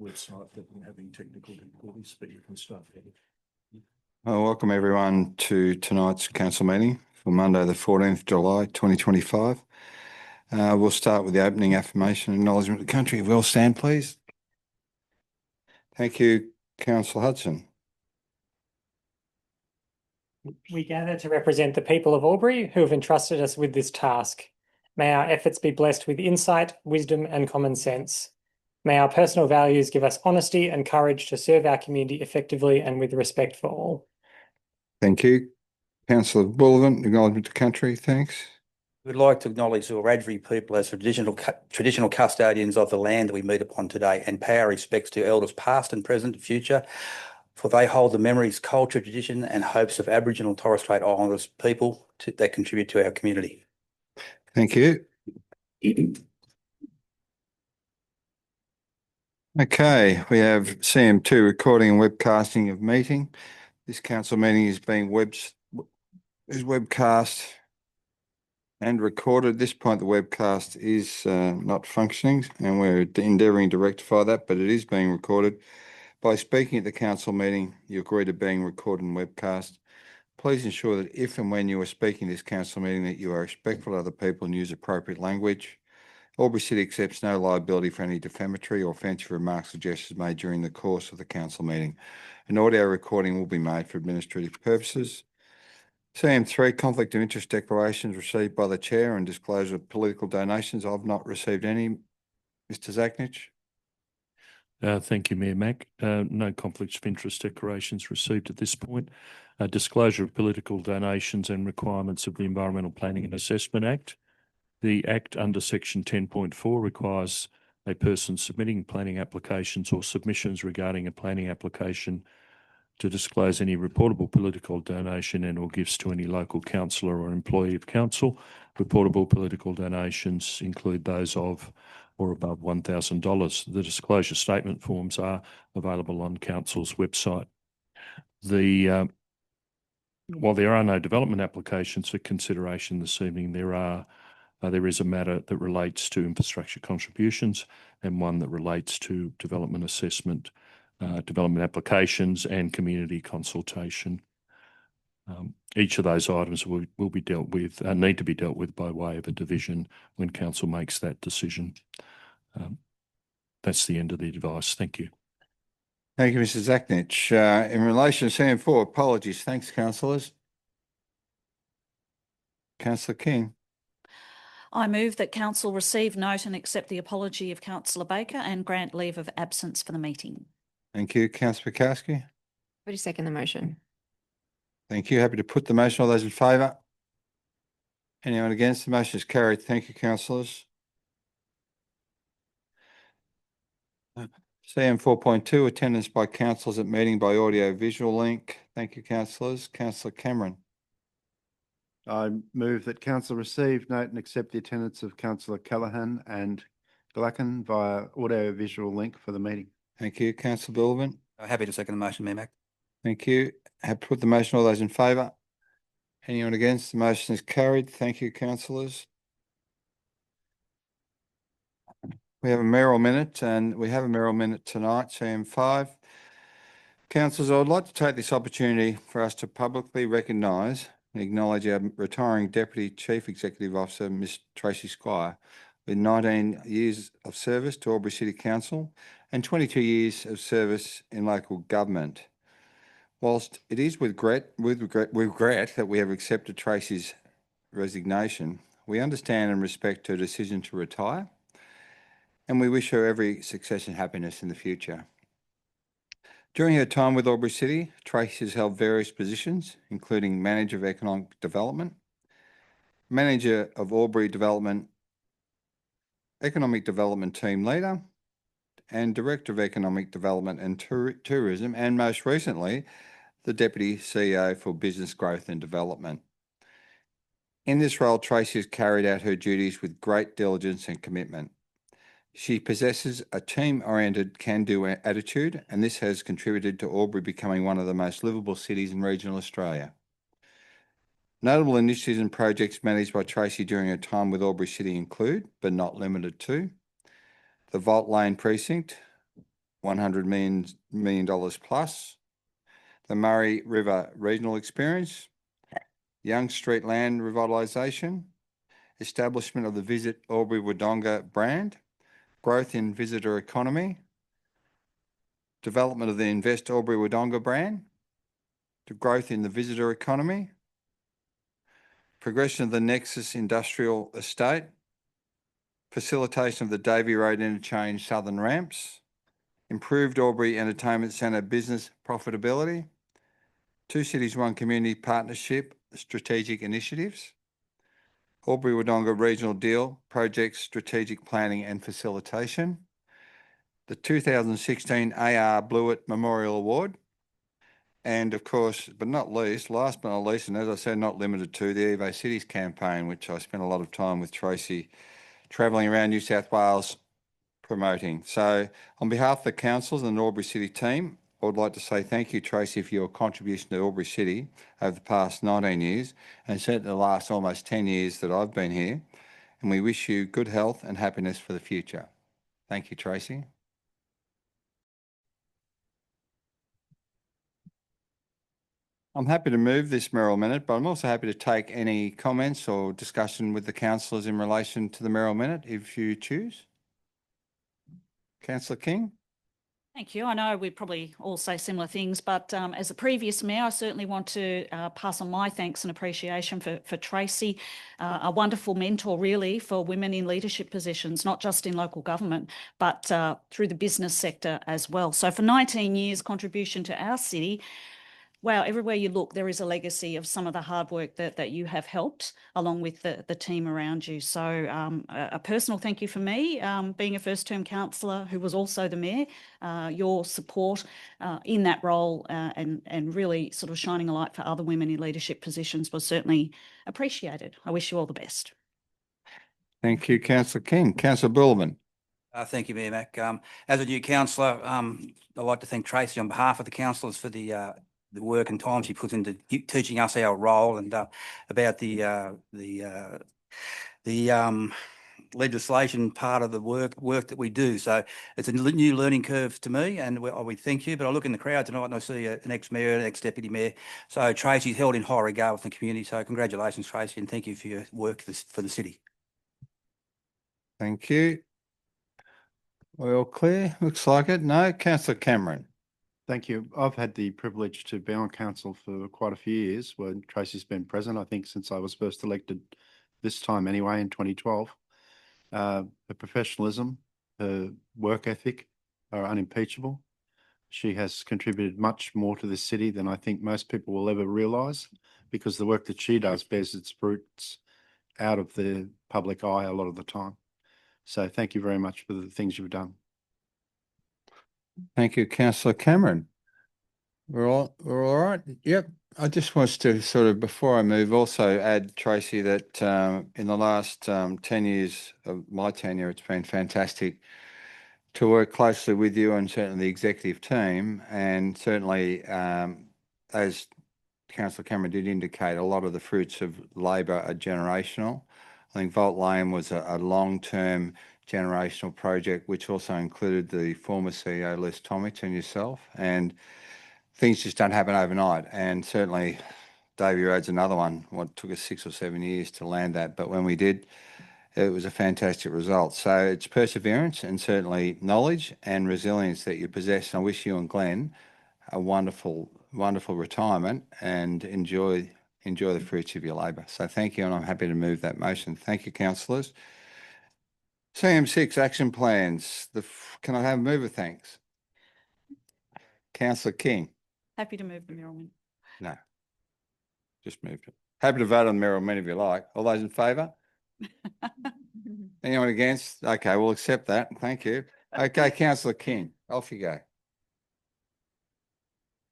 website that we're having technical difficulties, but you can start there. Welcome everyone to tonight's council meeting for Monday the 14th July 2025. We'll start with the opening affirmation and acknowledgement of the country. We'll stand please. Thank you, Councillor Hudson. We gather to represent the people of Albury who have entrusted us with this task. May our efforts be blessed with insight, wisdom and common sense. May our personal values give us honesty and courage to serve our community effectively and with respect for all. Thank you. Councillor Bullivant, acknowledgement to country. Thanks. We'd like to acknowledge the Wiradjuri people as traditional custodians of the land that we meet upon today and pay our respects to elders past and present and future, for they hold the memories, culture, tradition and hopes of Aboriginal and Torres Strait Islanders people that contribute to our community. Thank you. Okay, we have CM2 recording and webcasting of meeting. This council meeting is being webcast and recorded. At this point, the webcast is not functioning and we're endeavouring to rectify that, but it is being recorded. By speaking at the council meeting, you agree to being recorded and webcast. Please ensure that if and when you are speaking at this council meeting that you are respectful of other people and use appropriate language. Albury City accepts no liability for any defamatory or offensive remarks or gestures made during the course of the council meeting. An audio recording will be made for administrative purposes. CM3, conflict of interest declarations received by the chair and disclosure of political donations. I've not received any. Mr. Zachnich. Thank you, Mayor Mack. No conflicts of interest declarations received at this point. Disclosure of political donations and requirements of the Environmental Planning and Assessment Act. The Act under Section 10.4 requires a person submitting planning applications or submissions regarding a planning application to disclose any reportable political donation and or gifts to any local councillor or employee of council. Reportable political donations include those of or above $1,000. The disclosure statement forms are available on council's website. While there are no development applications for consideration this evening, there is a matter that relates to infrastructure contributions and one that relates to development assessment, development applications and community consultation. Each of those items will be dealt with, need to be dealt with by way of a division when council makes that decision. That's the end of the advice. Thank you. Thank you, Mr. Zachnich. In relation to CM4, apologies. Thanks, councillors. Councillor King. I move that council receive, note and accept the apology of Councillor Baker and grant leave of absence for the meeting. Thank you. Councillor Bukowski. Would you second the motion? Thank you. Happy to put the motion. All those in favour? Anyone against? The motion is carried. Thank you, councillors. CM 4.2, attendance by councillors at meeting by audio visual link. Thank you, councillors. Councillor Cameron. I move that council receive, note and accept the attendance of Councillor Callaghan and Glacken via audio visual link for the meeting. Thank you. Councillor Bullivant. Happy to second the motion, Mayor Mack. Thank you. Have put the motion. All those in favour? Anyone against? The motion is carried. Thank you, councillors. We have a mayoral minute and we have a mayoral minute tonight, CM5. Councillors, I would like to take this opportunity for us to publicly recognise and acknowledge our retiring Deputy Chief Executive Officer, Ms. Tracy Squire, with 19 years of service to Albury City Council and 22 years of service in local government. Whilst it is with regret that we have accepted Tracy's resignation, we understand and respect her decision to retire, and we wish her every success and happiness in the future. During her time with Albury City, Tracy has held various positions, including Manager of Economic Development, Manager of Albury Development, Economic Development Team Leader, and Director of Economic Development and Tourism, and most recently, the Deputy CEO for Business Growth and Development. In this role, Tracy has carried out her duties with great diligence and commitment. She possesses a team-oriented can-do attitude, and this has contributed to Albury becoming one of the most livable cities in regional Australia. Notable initiatives and projects managed by Tracy during her time with Albury City include, but not limited to, the Vault Lane Precinct, $100 million plus. The Murray River Regional Experience, Young Street Land Revitalisation, establishment of the Visit Albury Wodonga brand, growth in visitor economy, development of the Invest Albury Wodonga brand, the growth in the visitor economy, progression of the Nexus Industrial Estate, facilitation of the Davey Road Interchange Southern Ramps, improved Albury Entertainment Centre business profitability, Two Cities One Community Partnership strategic initiatives, Albury Wodonga Regional Deal project strategic planning and facilitation, the 2016 AR Blewett Memorial Award, and of course, but not least, last but not least, and as I said, not limited to, the Evo Cities campaign, which I spent a lot of time with Tracy travelling around New South Wales promoting. So on behalf of the councils and the Albury City team, I would like to say thank you, Tracy, for your contribution to Albury City over the past 19 years, and certainly the last almost 10 years that I've been here. And we wish you good health and happiness for the future. Thank you, Tracy. I'm happy to move this Merrill Minute, but I'm also happy to take any comments or discussion with the councillors in relation to the Merrill Minute if you choose. Councillor King? Thank you. I know we probably all say similar things, but as a previous mayor, I certainly want to pass on my thanks and appreciation for Tracy, a wonderful mentor really for women in leadership positions, not just in local government, but through the business sector as well. So for 19 years contribution to our city, wow, everywhere you look, there is a legacy of some of the hard work that you have helped along with the team around you. So a personal thank you for me, being a first-term councillor who was also the mayor, your support in that role and really sort of shining a light for other women in leadership positions was certainly appreciated. I wish you all the best. Thank you, Councillor King. Councillor Bullman. Thank you, Mayor Mac. As a new councillor, I'd like to thank Tracy on behalf of the councillors for the work and time she puts into teaching us our role and about the legislation part of the work that we do. So it's a new learning curve to me, and we thank you. But I look in the crowd tonight and I see an ex-mayor, an ex-deputy mayor. So Tracy's held in high regard with the community. So congratulations, Tracy, and thank you for your work for the city. Thank you. We all clear? Looks like it. No? Councillor Cameron. Thank you. I've had the privilege to be on council for quite a few years when Tracy's been present, I think since I was first elected this time anyway in 2012. Her professionalism, her work ethic are unimpeachable. She has contributed much more to this city than I think most people will ever realise, because the work that she does bears its fruits out of the public eye a lot of the time. So thank you very much for the things you've done. Thank you, Councillor Cameron. We're all right? Yep. I just want to sort of, before I move, also add, Tracy, that in the last 10 years of my tenure, it's been fantastic to work closely with you and certainly the executive team. And certainly, as Councillor Cameron did indicate, a lot of the fruits of Labor are generational. I think Vault Lane was a long-term generational project, which also included the former CEO, Les Tomich, and yourself. And things just don't happen overnight. And certainly Davey Road's another one. What took us 6 or 7 years to land that. But when we did, it was a fantastic result. So it's perseverance and certainly knowledge and resilience that you possess. And I wish you and Glenn a wonderful, wonderful retirement and enjoy the fruits of your labour. So thank you, and I'm happy to move that motion. Thank you, councillors. CM6 action plans. Can I have a mover, thanks? Councillor King. Happy to move the Merrill Minute. No, just moved it. Happy to vote on the Merrill Minute if you like. All those in favour? Anyone against? Okay, we'll accept that. Thank you. Okay, Councillor King, off you go.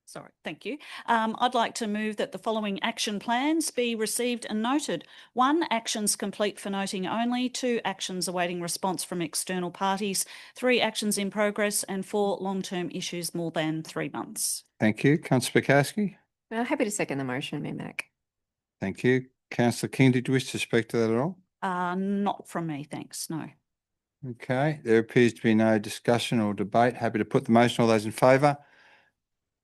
Sorry, thank you. I'd like to move that the following action plans be received and noted. 1, actions complete for noting only. 2, actions awaiting response from external parties. 3, actions in progress. And 4, long-term issues more than 3 months. Thank you. Councillor Spikowski. Happy to second the motion, Mayor Mac. Thank you. Councillor King, did you wish to speak to that at all? Not from me, thanks, no. Okay, there appears to be no discussion or debate. Happy to put the motion. All those in favour?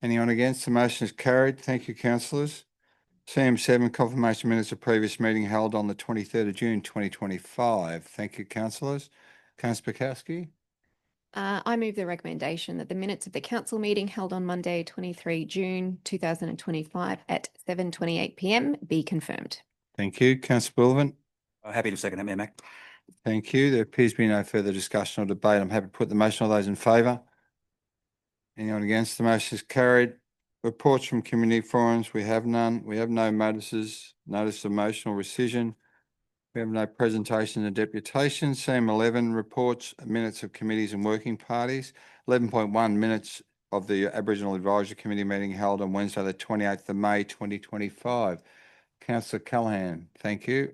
Anyone against? The motion is carried. Thank you, councillors. CM7, confirmation minutes of previous meeting held on the 23rd of June 2025. Thank you, councillors. Councillor Bukowski. I move the recommendation that the minutes of the council meeting held on Monday, 23 June 2025 at 7:28 p.m. be confirmed. Thank you. Councillor Bullivant. Happy to second that, Mayor Mac. Thank you. There appears to be no further discussion or debate. I'm happy to put the motion. All those in favour? Anyone against? The motion is carried. Reports from community forums. We have none. We have no notices, notice of motion or rescission. We have no presentation and deputation. CM11 reports, minutes of committees and working parties. 11.1 minutes of the Aboriginal Advisory Committee meeting held on Wednesday, the 28th of May, 2025. Councillor Callaghan, thank you.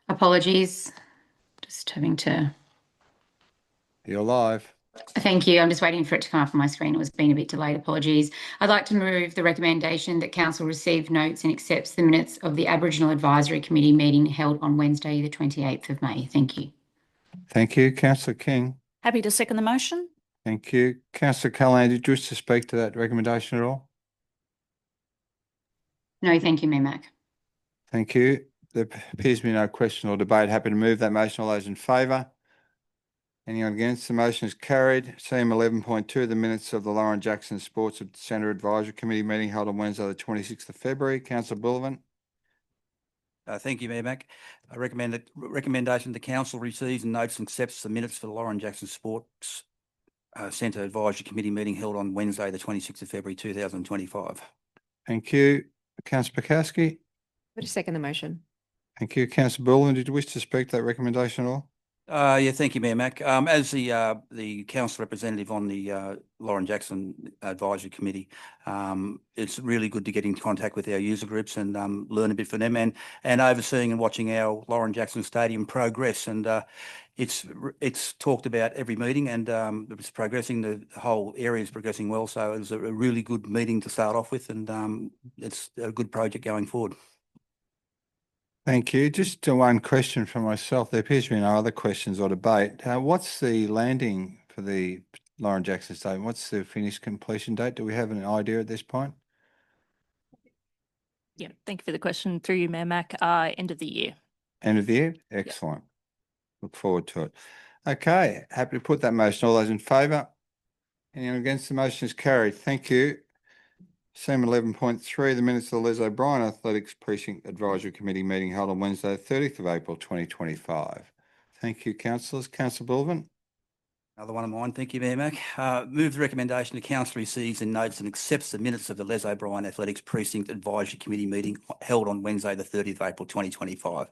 Apologies. Just having to. You're live. Thank you. I'm just waiting for it to come up on my screen. It was being a bit delayed. Apologies. I'd like to move the recommendation that council receive notes and accepts the minutes of the Aboriginal Advisory Committee meeting held on Wednesday, the 28th of May. Thank you. Thank you. Councillor King. Happy to second the motion. Thank you. Councillor Callaghan, did you wish to speak to that recommendation at all? No, thank you, Mayor Mac. Thank you. There appears to be no question or debate. Happy to move that motion. All those in favour? Anyone against? The motion is carried. CM 11.2, the minutes of the Lauren Jackson Sports Centre Advisory Committee meeting held on Wednesday, the 26th of February. Councillor Bullivant. Thank you, Mayor Mac. I recommendation the council receives and notes and accepts the minutes for the Lauren Jackson Sports Centre Advisory Committee meeting held on Wednesday, the 26th of February, 2025. Thank you. Councillor Bukowski. I would second the motion. Thank you. Councillor Bullivant, did you wish to speak to that recommendation at all? Yeah, thank you, Mayor Mac. As the council representative on the Lauren Jackson Advisory Committee, it's really good to get in contact with our user groups and learn a bit from them, and overseeing and watching our Lauren Jackson Stadium progress. And it's talked about every meeting, and it's progressing. The whole area is progressing well. So it was a really good meeting to start off with, and it's a good project going forward. Thank you. Just one question from myself. There appears to be no other questions or debate. What's the landing for the Lauren Jackson Stadium? What's the finished completion date? Do we have an idea at this point? Yeah, thank you for the question. Through you, Mayor Mac, end of the year. End of the year? Excellent. Look forward to it. Okay, happy to put that motion. All those in favour? Anyone against? The motion is carried. Thank you. CM 11.3, the minutes of the Les O'Brien Athletics Precinct Advisory Committee meeting held on Wednesday, 30th of April, 2025. Thank you, councillors. Councillor Bullivant. Another one of mine. Thank you, Mayor Mac. Move the recommendation the council receives and notes and accepts the minutes of the Les O'Brien Athletics Precinct Advisory Committee meeting held on Wednesday, the 30th of April, 2025.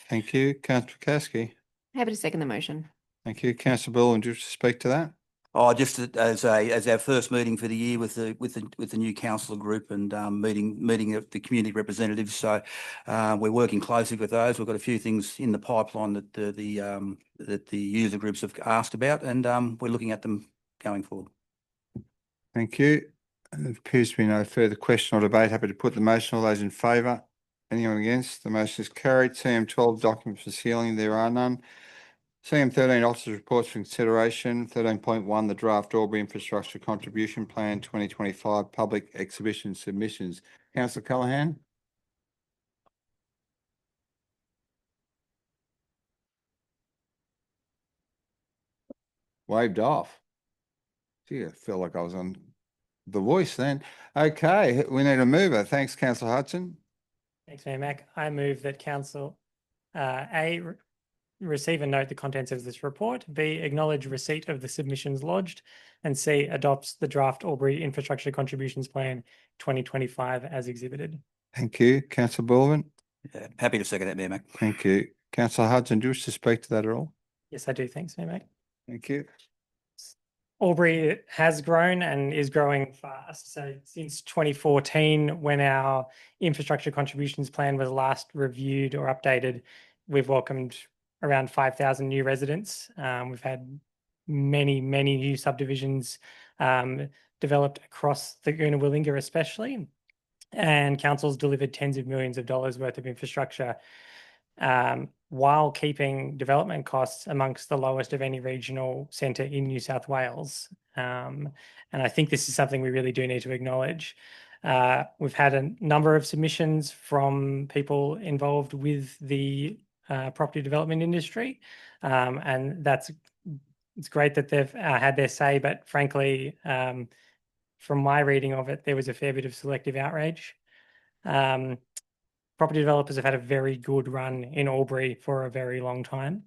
Thank you. Councillor Bukowski. Happy to second the motion. Thank you. Councillor Bullivant, do you wish to speak to that? Oh, just as our first meeting for the year with the new councillor group and meeting of the community representatives. So we're working closely with those. We've got a few things in the pipeline that the user groups have asked about, and we're looking at them going forward. Thank you. There appears to be no further question or debate. Happy to put the motion. All those in favour? Anyone against? The motion is carried. CM 12, documents for sealing. There are none. CM 13, officers' reports for consideration. 13.1, the draft Albury Infrastructure Contribution Plan 2025 public exhibition submissions. Councillor Callaghan. Waved off. Gee, I feel like I was on The Voice then. Okay, we need a mover. Thanks, Councillor Hudson. Thanks, Mayor Mac. I move that council receive and note the contents of this report, B, acknowledge receipt of the submissions lodged, and C, adopts the draft Albury Infrastructure Contributions Plan 2025 as exhibited. Thank you. Councillor Bullivant. Yeah, happy to second that, Mayor Mac. Thank you. Councillor Hudson, do you wish to speak to that at all? Yes, I do. Thanks, Mayor Mac. Thank you. Albury has grown and is growing fast. So since 2014, when our infrastructure contributions plan was last reviewed or updated, we've welcomed around 5,000 new residents. We've had many new subdivisions developed across the Goonawillinga especially. and council's delivered tens of millions of dollars worth of infrastructure, while keeping development costs amongst the lowest of any regional centre in New South Wales. And I think this is something we really do need to acknowledge. We've had a number of submissions from people involved with the property development industry, and it's great that they've had their say, but frankly, from my reading of it, there was a fair bit of selective outrage. Property developers have had a very good run in Albury for a very long time.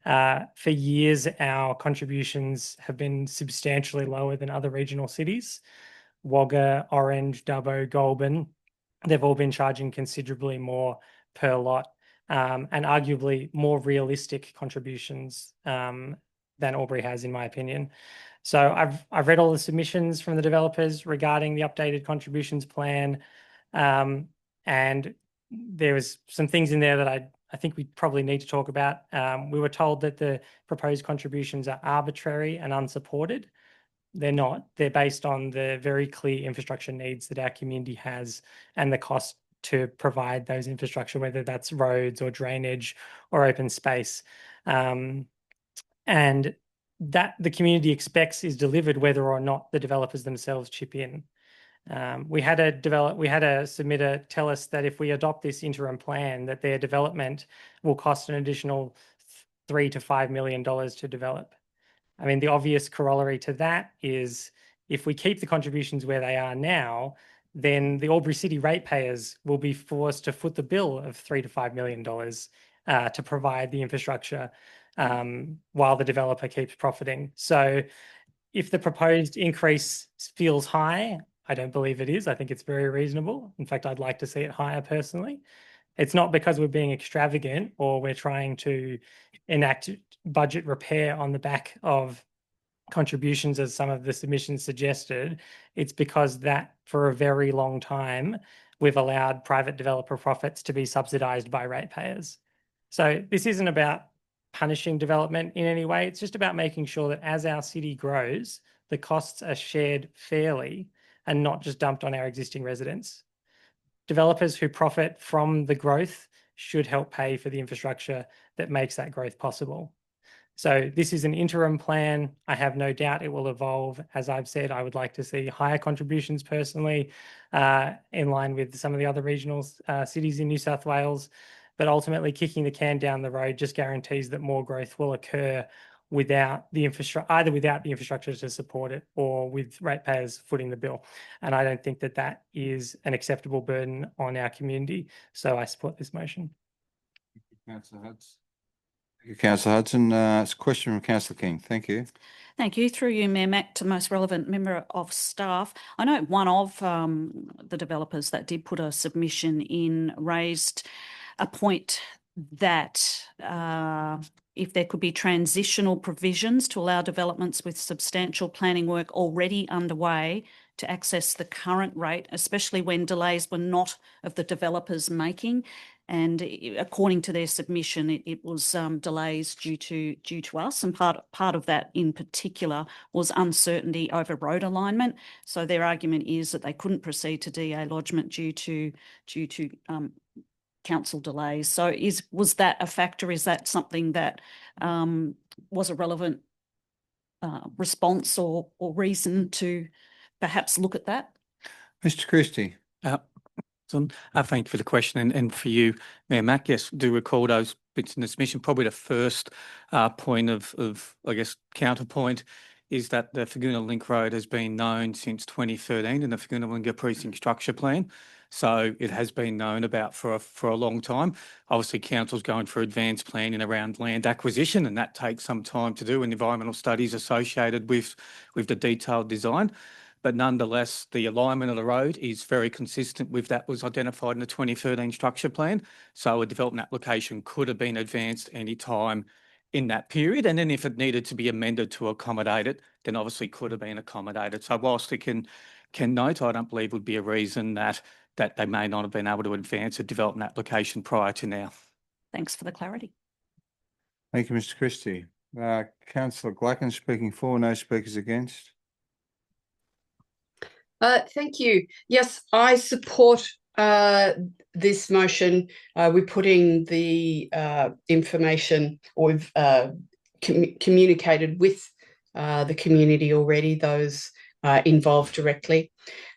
For years, our contributions have been substantially lower than other regional cities. Wagga, Orange, Dubbo, Goulburn, they've all been charging considerably more per lot, and arguably more realistic contributions than Albury has, in my opinion. So I've read all the submissions from the developers regarding the updated contributions plan, and there was some things in there that I think we probably need to talk about. We were told that the proposed contributions are arbitrary and unsupported. They're not. They're based on the very clear infrastructure needs that our community has and the cost to provide those infrastructure, whether that's roads or drainage or open space. And that the community expects is delivered whether or not the developers themselves chip in. We had a submitter tell us that if we adopt this interim plan, that their development will cost an additional $3 to $5 million to develop. I mean, the obvious corollary to that is if we keep the contributions where they are now, then the Albury City ratepayers will be forced to foot the bill of $3 to $5 million to provide the infrastructure while the developer keeps profiting. So if the proposed increase feels high, I don't believe it is. I think it's very reasonable. In fact, I'd like to see it higher personally. It's not because we're being extravagant or we're trying to enact budget repair on the back of contributions, as some of the submissions suggested. It's because that for a very long time, we've allowed private developer profits to be subsidized by ratepayers. So this isn't about punishing development in any way. It's just about making sure that as our city grows, the costs are shared fairly and not just dumped on our existing residents. Developers who profit from the growth should help pay for the infrastructure that makes that growth possible. So this is an interim plan. I have no doubt it will evolve. As I've said, I would like to see higher contributions personally, in line with some of the other regional cities in New South Wales. But ultimately, kicking the can down the road just guarantees that more growth will occur without the infrastructure, either without the infrastructure to support it or with ratepayers footing the bill. And I don't think that that is an acceptable burden on our community. So I support this motion. Councillor Hudson. Thank you, Councillor Hudson. It's a question from Councillor King. Thank you. Thank you. Through you, Mayor Mac, to most relevant member of staff. I know one of the developers that did put a submission in raised a point that if there could be transitional provisions to allow developments with substantial planning work already underway to access the current rate, especially when delays were not of the developers making. And according to their submission, it was delays due to us, and part of that in particular was uncertainty over road alignment. So their argument is that they couldn't proceed to DA lodgement due to council delays. So was that a factor? Is that something that was a relevant response or reason to perhaps look at that? Mr. Christie. Thank you for the question, and for you, Mayor Mac, yes, do recall those bits in the submission. Probably the first point of I guess, counterpoint is that the Faguna Link Road has been known since 2013 in the Faguna-Warringah Precinct Structure Plan. So it has been known about for a long time. Obviously, council's going for advanced planning around land acquisition, and that takes some time to do, and environmental studies associated with the detailed design. But nonetheless, the alignment of the road is very consistent with that was identified in the 2013 structure plan. So a development application could have been advanced any time in that period. And then if it needed to be amended to accommodate it, then obviously could have been accommodated. So whilst it can note, I don't believe would be a reason that they may not have been able to advance a development application prior to now. Thanks for the clarity. Thank you, Mr. Christie. Councillor Glacken speaking for, no speakers against. Thank you. Yes, I support this motion. We're putting the information, or we've communicated with the community already, those involved directly.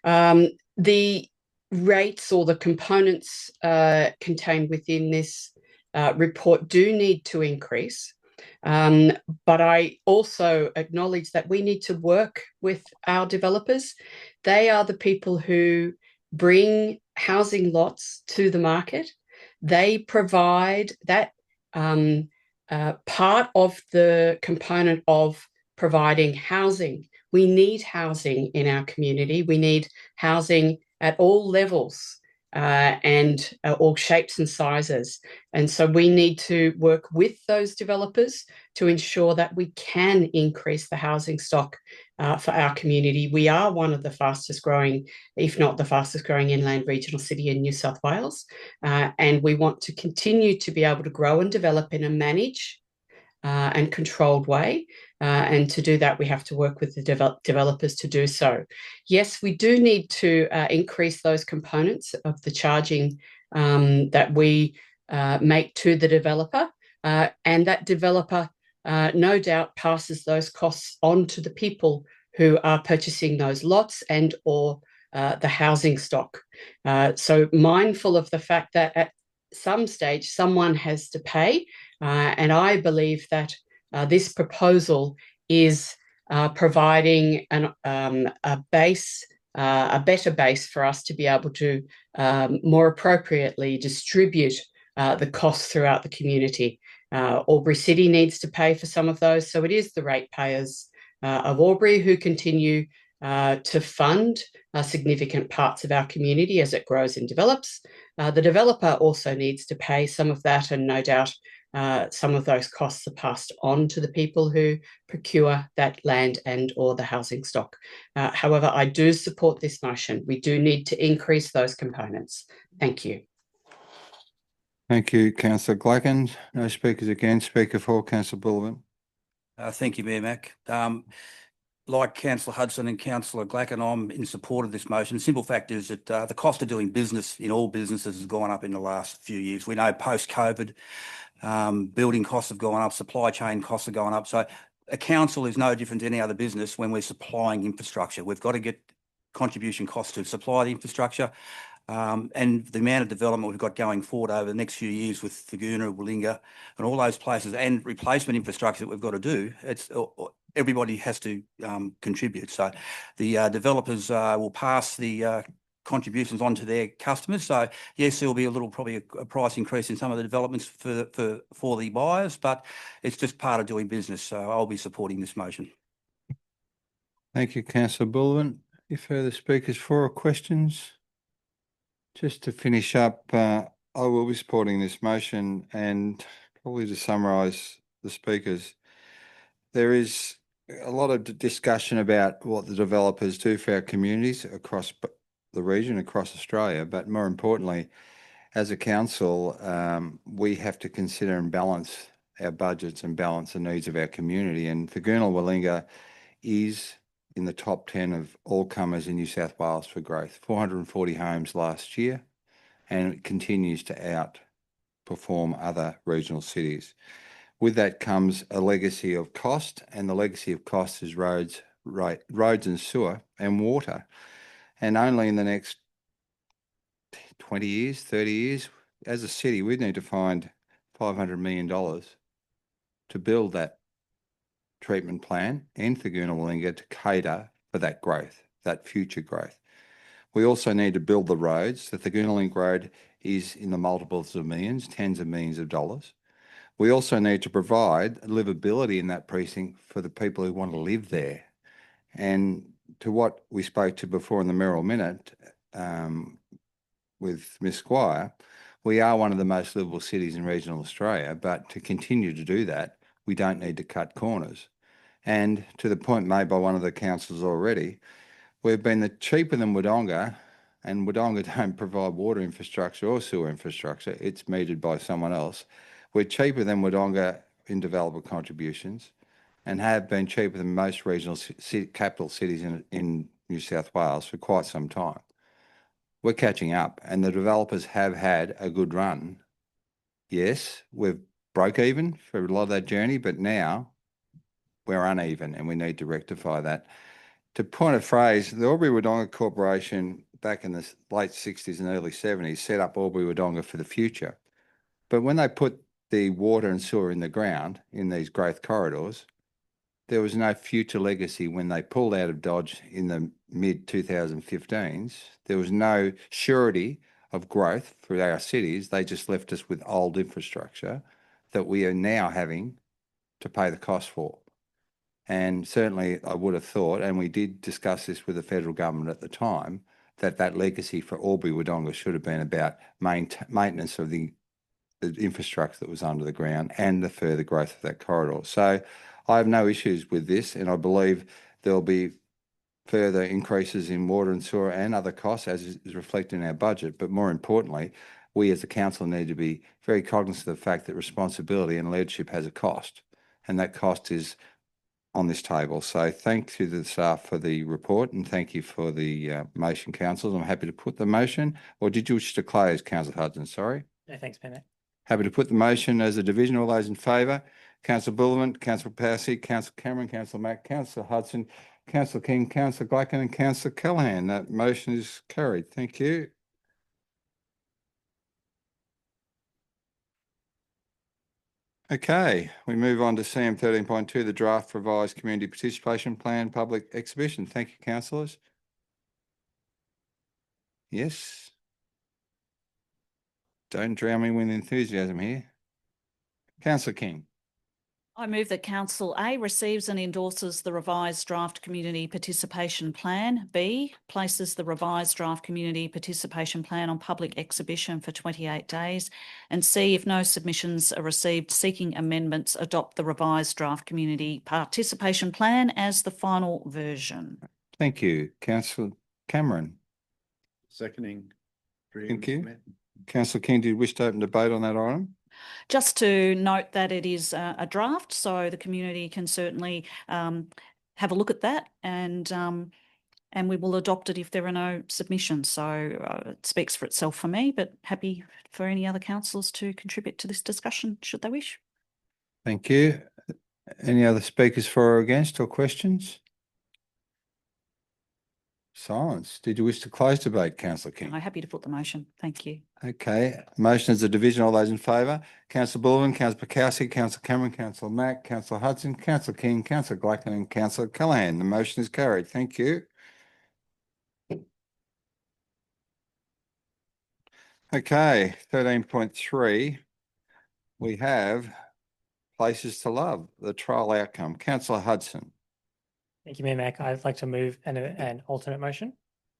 The rates or the components contained within this report do need to increase. But I also acknowledge that we need to work with our developers. They are the people who bring housing lots to the market. They provide that part of the component of providing housing. We need housing in our community. We need housing at all levels and all shapes and sizes. And so we need to work with those developers to ensure that we can increase the housing stock for our community. We are one of the fastest growing, if not the fastest growing inland regional city in New South Wales. And we want to continue to be able to grow and develop in a managed and controlled way. And to do that, we have to work with the developers to do so. Yes, we do need to increase those components of the charging that we make to the developer. And that developer, no doubt, passes those costs on to the people who are purchasing those lots and or the housing stock. So mindful of the fact that at some stage, someone has to pay. And I believe that this proposal is providing a base, a better base for us to be able to more appropriately distribute the costs throughout the community. Albury City needs to pay for some of those, so it is the ratepayers of Albury who continue to fund significant parts of our community as it grows and develops. The developer also needs to pay some of that, and no doubt some of those costs are passed on to the people who procure that land and or the housing stock. However, I do support this motion. We do need to increase those components. Thank you. Thank you, Councillor Glacken. No speakers again. Speaker for, Councillor Bullivant. Thank you, Mayor Mac. Like Councillor Hudson and Councillor Glacken, I'm in support of this motion. The simple fact is that the cost of doing business in all businesses has gone up in the last few years. We know post-COVID, building costs have gone up, supply chain costs are going up. So a council is no different to any other business when we're supplying infrastructure. We've got to get contribution costs to supply the infrastructure. And the amount of development we've got going forward over the next few years with Thurgoona, Willinga and all those places, and replacement infrastructure that we've got to do, it's everybody has to contribute. So the developers will pass the contributions on to their customers. So yes, there will be probably a price increase in some of the developments for the buyers, but it's just part of doing business. So I'll be supporting this motion. Thank you, Councillor Bullivant. Any further speakers for or questions? Just to finish up, I will be supporting this motion, and probably to summarise the speakers, there is a lot of discussion about what the developers do for our communities across the region, across Australia, but more importantly, as a council, we have to consider and balance our budgets and balance the needs of our community. And Thurgoona Willinga is in the top 10 of all comers in New South Wales for growth. 440 homes last year, and it continues to outperform other regional cities. With that comes a legacy of cost, and the legacy of cost is roads and sewer and water. And only in the next 20 years, 30 years, as a city, we need to find $500 million to build that treatment plan in Thurgoona Willinga to cater for that growth, that future growth. We also need to build the roads. The Thurgoona Link Road is in the multiples of millions, tens of millions of dollars. We also need to provide livability in that precinct for the people who want to live there. And to what we spoke to before in the Merrill Minute with Ms. Squire, we are one of the most livable cities in regional Australia, but to continue to do that, we don't need to cut corners. And to the point made by one of the councillors already, we've been cheaper than Wodonga, and Wodonga don't provide water infrastructure or sewer infrastructure. It's metered by someone else. We're cheaper than Wodonga in developer contributions, and have been cheaper than most regional capital cities in New South Wales for quite some time. We're catching up, and the developers have had a good run. Yes, we've broke even for a lot of that journey, but now we're uneven and we need to rectify that. To point of phrase, the Albury-Wodonga Corporation back in the late 60s and early 70s set up Albury-Wodonga for the future. But when they put the water and sewer in the ground in these growth corridors, there was no future legacy when they pulled out of Dodge in the mid-2015s. There was no surety of growth for our cities. They just left us with old infrastructure that we are now having to pay the cost for. And certainly I would have thought, and we did discuss this with the federal government at the time, that that legacy for Albury-Wodonga should have been about maintenance of the infrastructure that was under the ground and the further growth of that corridor. So I have no issues with this, and I believe there'll be further increases in water and sewer and other costs as is reflected in our budget. But more importantly, we as a council need to be very cognizant of the fact that responsibility and leadership has a cost, and that cost is on this table. So thank you to the staff for the report, and thank you for the motion, councillors. I'm happy to put the motion, or did you wish to close, Councillor Hudson? Sorry. No, thanks, Mayor Mac. Happy to put the motion as a division. All those in favour? Councillor Bullivant, Councillor Passy, Councillor Cameron, Councillor Mack, Councillor Hudson, Councillor King, Councillor Glacken and Councillor Callaghan. That motion is carried. Thank you. Okay, we move on to CM 13.2, the draft revised community participation plan public exhibition. Thank you, councillors. Yes. Don't drown me with enthusiasm here. Councillor King. I move that Council A receives and endorses the revised draft community participation plan. B, places the revised draft community participation plan on public exhibition for 28 days. And C, if no submissions are received seeking amendments, adopt the revised draft community participation plan as the final version. Thank you. Councillor Cameron. Seconding. Thank you. Councillor King, do you wish to open debate on that item? Just to note that it is a draft, so the community can certainly have a look at that, and we will adopt it if there are no submissions. So it speaks for itself for me, but happy for any other councillors to contribute to this discussion should they wish. Thank you. Any other speakers for or against or questions? Silence. Did you wish to close debate, Councillor King? I'm happy to put the motion. Thank you. Okay. Motion is a division. All those in favour? Councillor Bullivant, Councillor Pakowski, Councillor Cameron, Councillor Mack, Councillor Hudson, Councillor King, Councillor Glacken and Councillor Callaghan. The motion is carried. Thank you. Okay. 13.3. We have Places to Love, the trial outcome. Councillor Hudson. Thank you, Mayor Mac. I'd like to move an alternate motion,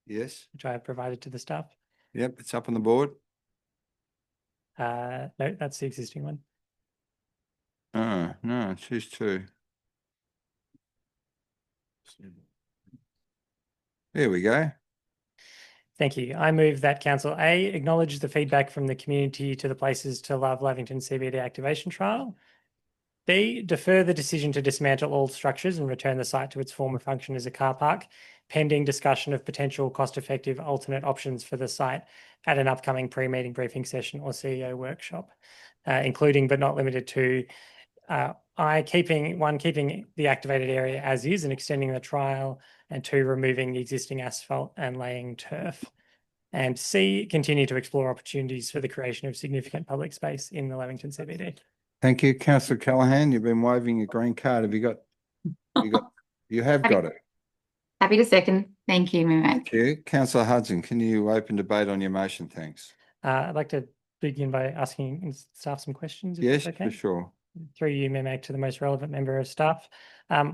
Yes. which I have provided to the staff. Yep. It's up on the board. No, that's the existing one. Oh, no, choose two. There we go. Thank you. I move that Council A acknowledge the feedback from the community to the Places to Love Lavington CBD activation trial. B, defer the decision to dismantle all structures and return the site to its former function as a car park, pending discussion of potential cost-effective alternate options for the site at an upcoming pre-meeting briefing session or CEO workshop, including but not limited to keeping the activated area as is and extending the trial, and 2, removing the existing asphalt and laying turf. And C, continue to explore opportunities for the creation of significant public space in the Lavington CBD. Thank you, Councillor Callaghan. You've been waving your green card. Have you got? You have got it. Happy to second. Thank you, Mayor Mac. Thank you, Councillor Hudson. Can you open debate on your motion? Thanks. I'd like to begin by asking staff some questions. If Yes, that's okay. for sure. Through you, Mayor Mac, to the most relevant member of staff.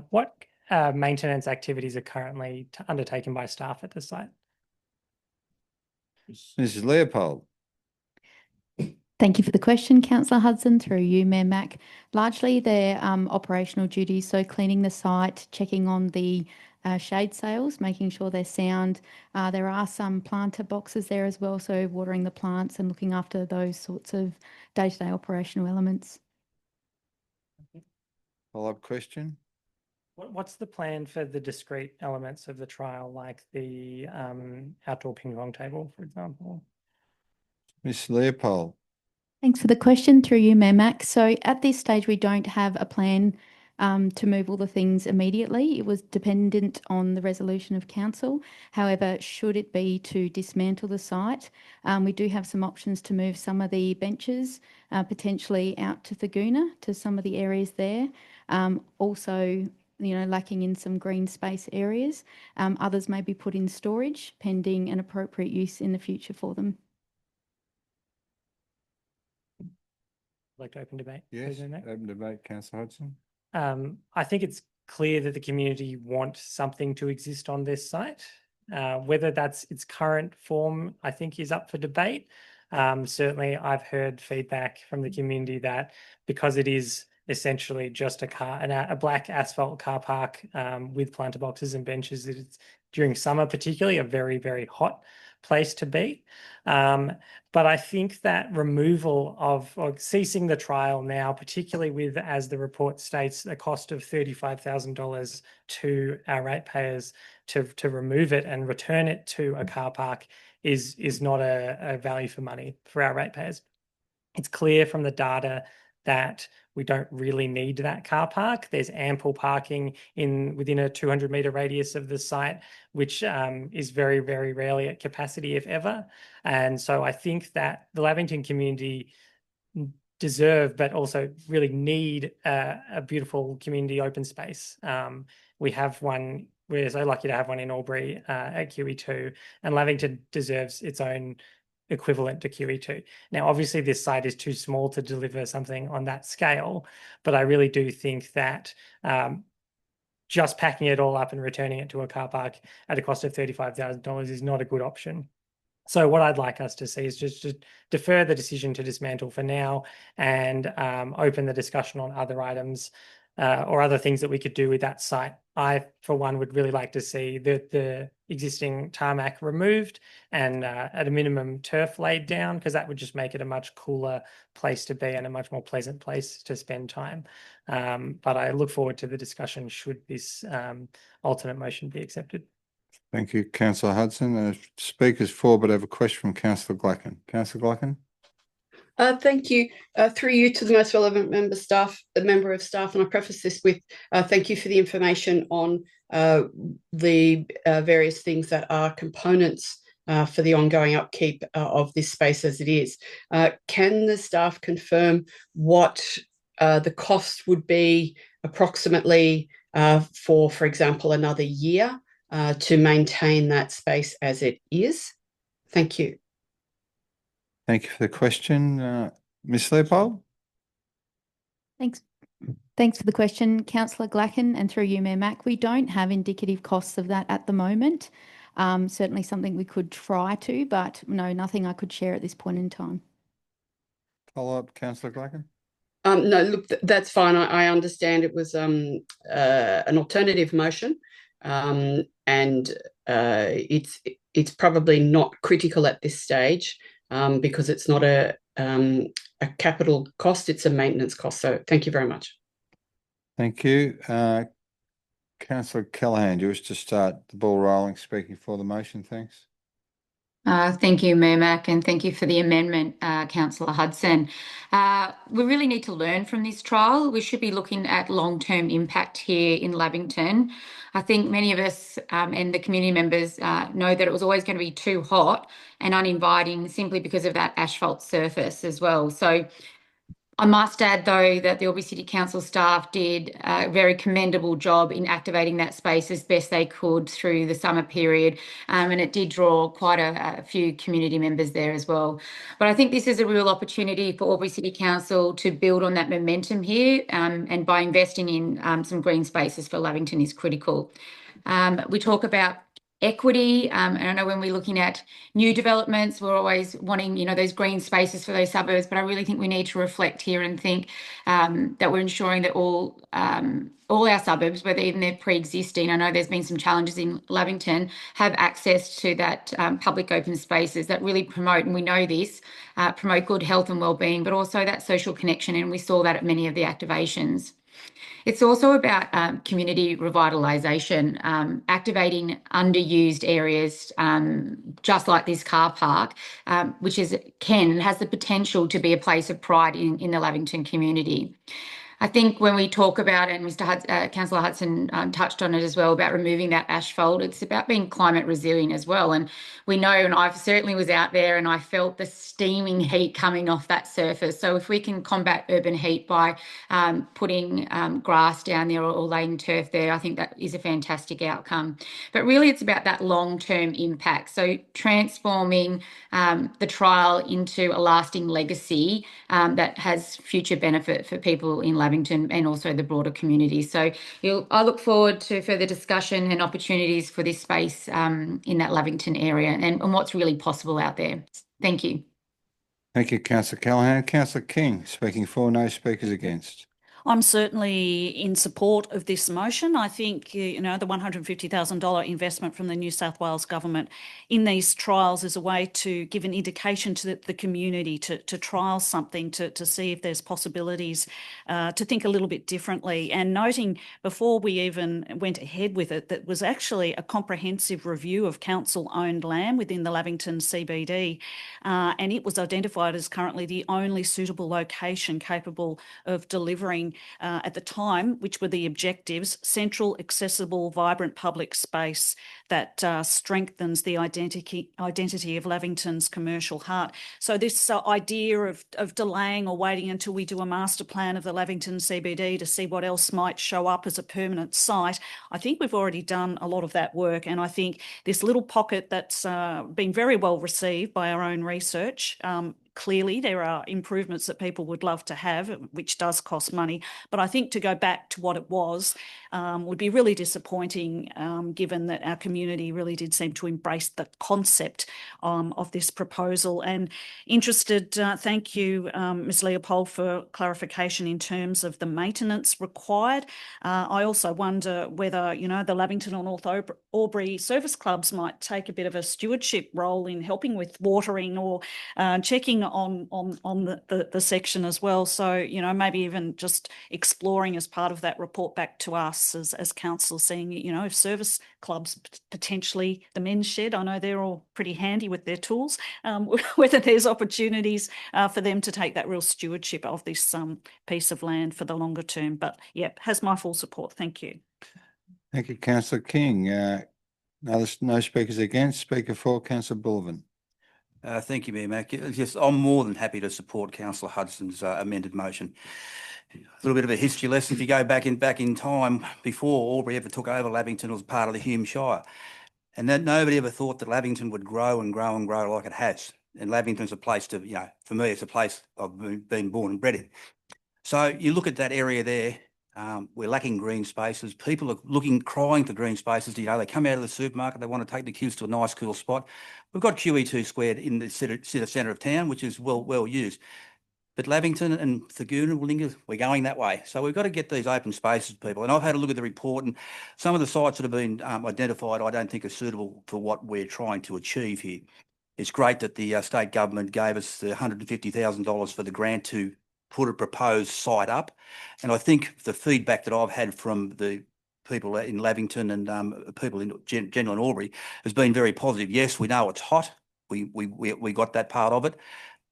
What maintenance activities are currently undertaken by staff at the site? Mrs. Leopold. Thank you for the question, Councillor Hudson, through you, Mayor Mac. Largely their operational duties, so cleaning the site, checking on the shade sails, making sure they're sound. There are some planter boxes there as well, so watering the plants and looking after those sorts of day-to-day operational elements. Follow-up question? What's the plan for the discrete elements of the trial, like the outdoor ping pong table, for example? Ms Leopold. Thanks for the question through you, Mayor Mac. So at this stage, we don't have a plan to move all the things immediately. It was dependent on the resolution of council. However, should it be to dismantle the site, we do have some options to move some of the benches potentially out to Thaguna, to some of the areas there. Also, lacking in some green space areas. Others may be put in storage pending an appropriate use in the future for them. Like to open debate? Yes, please, Mayor Mac? open debate, councillor Hudson. I think it's clear that the community want something to exist on this site. Whether that's its current form, I think is up for debate. Certainly, I've heard feedback from the community that because it is essentially just a black asphalt car park with planter boxes and benches, that it's during summer particularly a very, very hot place to be. But I think that removal of or ceasing the trial now, particularly with, as the report states, a cost of $35,000 to our ratepayers to remove it and return it to a car park is not a value for money for our ratepayers. It's clear from the data that we don't really need that car park. There's ample parking within a 200-metre radius of the site, which is very, very rarely at capacity, if ever. And so I think that the Lavington community deserve, but also really need a beautiful community open space. We have one. We're so lucky to have one in Albury at QE2, and Lavington deserves its own equivalent to QE2. Now, obviously, this site is too small to deliver something on that scale, but I really do think that just packing it all up and returning it to a car park at a cost of $35,000 is not a good option. So what I'd like us to see is just to defer the decision to dismantle for now and open the discussion on other items or other things that we could do with that site. I, for one, would really like to see the existing tarmac removed and at a minimum turf laid down, because that would just make it a much cooler place to be and a much more pleasant place to spend time. But I look forward to the discussion should this alternate motion be accepted. Thank you, councillor Hudson. Speakers for, but I have a question from councillor Glacken. Councillor Glacken. Thank you. Through you to the most relevant member of staff, and I preface this with thank you for the information on the various things that are components for the ongoing upkeep of this space as it is. Can the staff confirm what the cost would be approximately for example, another year to maintain that space as it is? Thank you. Thank you for the question. Ms Leopold? Thanks. Thanks for the question, councillor Glacken, and through you, Mayor Mac. We don't have indicative costs of that at the moment. Certainly something we could try to, but no, nothing I could share at this point in time. Follow up, councillor Glacken? No, look, that's fine. I understand it was an alternative motion, and it's probably not critical at this stage because it's not a capital cost; it's a maintenance cost. So, thank you very much. Thank you, councillor Callaghan. Do you wish to start the ball rolling? Speaking for the motion, thanks. Thank you, Mayor Mac, and thank you for the amendment, Councillor Hudson. We really need to learn from this trial. We should be looking at long-term impact here in Lavington. I think many of us and the community members know that it was always going to be too hot and uninviting simply because of that asphalt surface as well. So I must add, though, that the Albury City Council staff did a very commendable job in activating that space as best they could through the summer period, and it did draw quite a few community members there as well. But I think this is a real opportunity for Albury City Council to build on that momentum here, and by investing in some green spaces for Lavington is critical. We talk about equity, and I know when we're looking at new developments, we're always wanting, those green spaces for those suburbs, but I really think we need to reflect here and think that we're ensuring that all our suburbs, whether even they're pre-existing, I know there's been some challenges in Lavington, have access to that public open spaces that really promote, and we know this, promote good health and wellbeing, but also that social connection, and we saw that at many of the activations. It's also about community revitalisation, activating underused areas, just like this car park, which has the potential to be a place of pride in the Lavington community. I think when we talk about, and Councillor Hudson touched on it as well, about removing that asphalt, it's about being climate resilient as well. And we know, and I certainly was out there and I felt the steaming heat coming off that surface. So if we can combat urban heat by putting grass down there or laying turf there, I think that is a fantastic outcome. But really it's about that long-term impact. So transforming the trial into a lasting legacy that has future benefit for people in Lavington and also the broader community. So I look forward to further discussion and opportunities for this space in that Lavington area and what's really possible out there. Thank you. Thank you, Councillor Callaghan. Councillor King, speaking for, no speakers against. I'm certainly in support of this motion. I think, the $150,000 investment from the New South Wales government in these trials is a way to give an indication to the community to trial something, to see if there's possibilities to think a little bit differently. And noting before we even went ahead with it, that was actually a comprehensive review of council-owned land within the Lavington CBD, and it was identified as currently the only suitable location capable of delivering at the time, which were the objectives: central, accessible, vibrant public space that strengthens the identity of Lavington's commercial heart. So this idea of delaying or waiting until we do a master plan of the Lavington CBD to see what else might show up as a permanent site, I think we've already done a lot of that work. And I think this little pocket that's been very well received by our own research, clearly, there are improvements that people would love to have, which does cost money. But I think to go back to what it was would be really disappointing, given that our community really did seem to embrace the concept of this proposal. And interested, thank you, Ms. Leopold, for clarification in terms of the maintenance required. I also wonder whether, the Lavington or North Albury service clubs might take a bit of a stewardship role in helping with watering or checking on the section as well. So, maybe even just exploring as part of that report back to us as council, seeing, if service clubs, potentially the men's shed, I know they're all pretty handy with their tools, whether there's opportunities for them to take that real stewardship of this piece of land for the longer term. But yeah, has my full support. Thank you. Thank you, Councillor King. No speakers against. Speaker for, Councillor Bullivan. Thank you, Mayor Mack. Yes, I'm more than happy to support Councillor Hudson's amended motion. A little bit of a history lesson. If you go back in time, before Albury ever took over Lavington, it was part of the Hume Shire, and that nobody ever thought that Lavington would grow and grow and grow like it has. And Lavington's a place to, for me, it's a place I've been born and bred in. So you look at that area there. We're lacking green spaces. People are crying for green spaces. They come out of the supermarket, they want to take the kids to a nice, cool spot. We've got QE2 squared in the centre of town, which is well used. But Lavington and Thurgoona, Willinga, we're going that way. So we've got to get these open spaces, people. And I've had a look at the report, and some of the sites that have been identified I don't think are suitable for what we're trying to achieve here. It's great that the state government gave us the $150,000 for the grant to put a proposed site up. And I think the feedback that I've had from the people in Lavington and people in general in Albury has been very positive. Yes, we know it's hot. We got that part of it.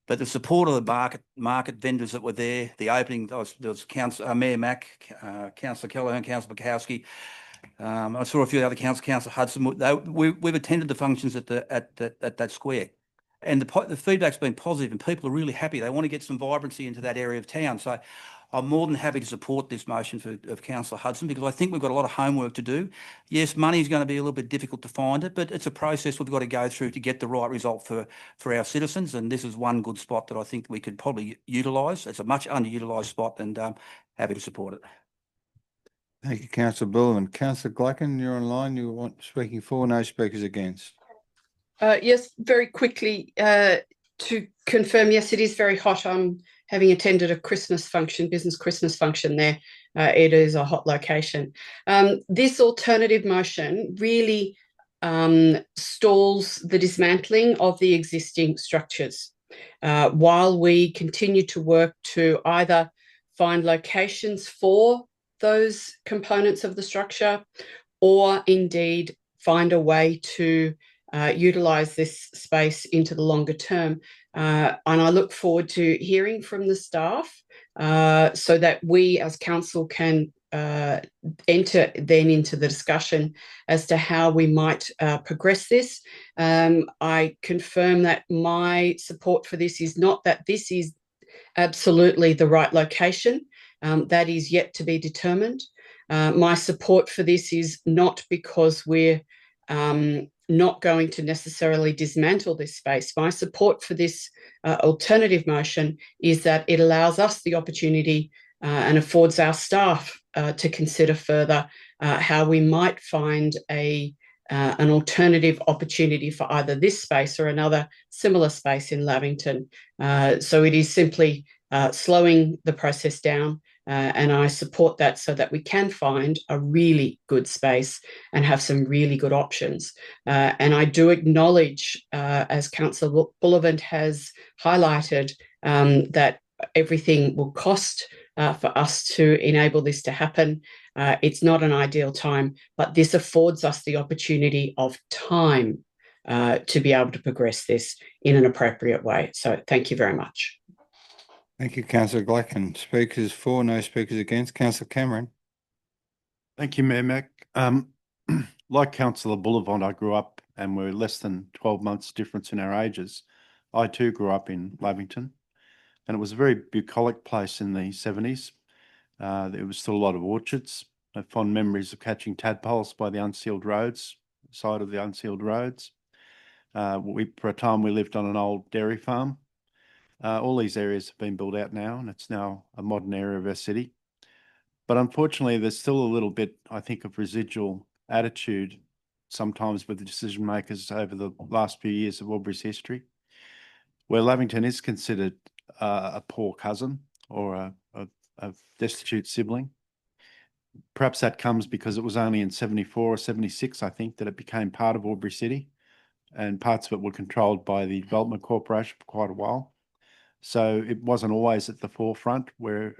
But the support of the market vendors that were there, the opening, there was Mayor Mack, Councillor Callaghan, Councillor Bukowski. I saw a few other Councillor Hudson. We've attended the functions at that square. And the feedback's been positive and people are really happy. They want to get some vibrancy into that area of town. So I'm more than happy to support this motion of Councillor Hudson, because I think we've got a lot of homework to do. Yes, money is going to be a little bit difficult to find it, but it's a process we've got to go through to get the right result for our citizens. And this is one good spot that I think we could probably utilise. It's a much underutilised spot, and happy to support it. Thank you, Councillor Bullivan. Councillor Glacken, you're online. You want speaking for, no speakers against. Yes, very quickly to confirm, yes, it is very hot. I'm having attended a Christmas function, business Christmas function there. It is a hot location. This alternative motion really stalls the dismantling of the existing structures while we continue to work to either find locations for those components of the structure, or indeed find a way to utilise this space into the longer term. And I look forward to hearing from the staff so that we as council can enter then into the discussion as to how we might progress this. I confirm that my support for this is not that this is absolutely the right location. That is yet to be determined. My support for this is not because we're not going to necessarily dismantle this space. My support for this alternative motion is that it allows us the opportunity and affords our staff to consider further how we might find an alternative opportunity for either this space or another similar space in Lavington. So it is simply slowing the process down, and I support that so that we can find a really good space and have some really good options. And I do acknowledge, as Councillor Bullivant has highlighted, that everything will cost for us to enable this to happen. It's not an ideal time, but this affords us the opportunity of time to be able to progress this in an appropriate way. So thank you very much. Thank you, Councillor Glecken. Speakers for, no speakers against. Councillor Cameron. Thank you, Mayor Mac. Like Councillor Bullivant, I grew up and we're less than 12 months difference in our ages. I too grew up in Lavington, and it was a very bucolic place in the 70s. There was still a lot of orchards. I have fond memories of catching tadpoles by the unsealed roads, side of the unsealed roads. For a time, we lived on an old dairy farm. All these areas have been built out now, and it's now a modern area of our city. But unfortunately, there's still a little bit, I think, of residual attitude sometimes with the decision makers over the last few years of Albury's history, where Lavington is considered a poor cousin or a destitute sibling. Perhaps that comes because it was only in 74 or 76, I think, that it became part of Albury City, and parts of it were controlled by the Development Corporation for quite a while. So it wasn't always at the forefront where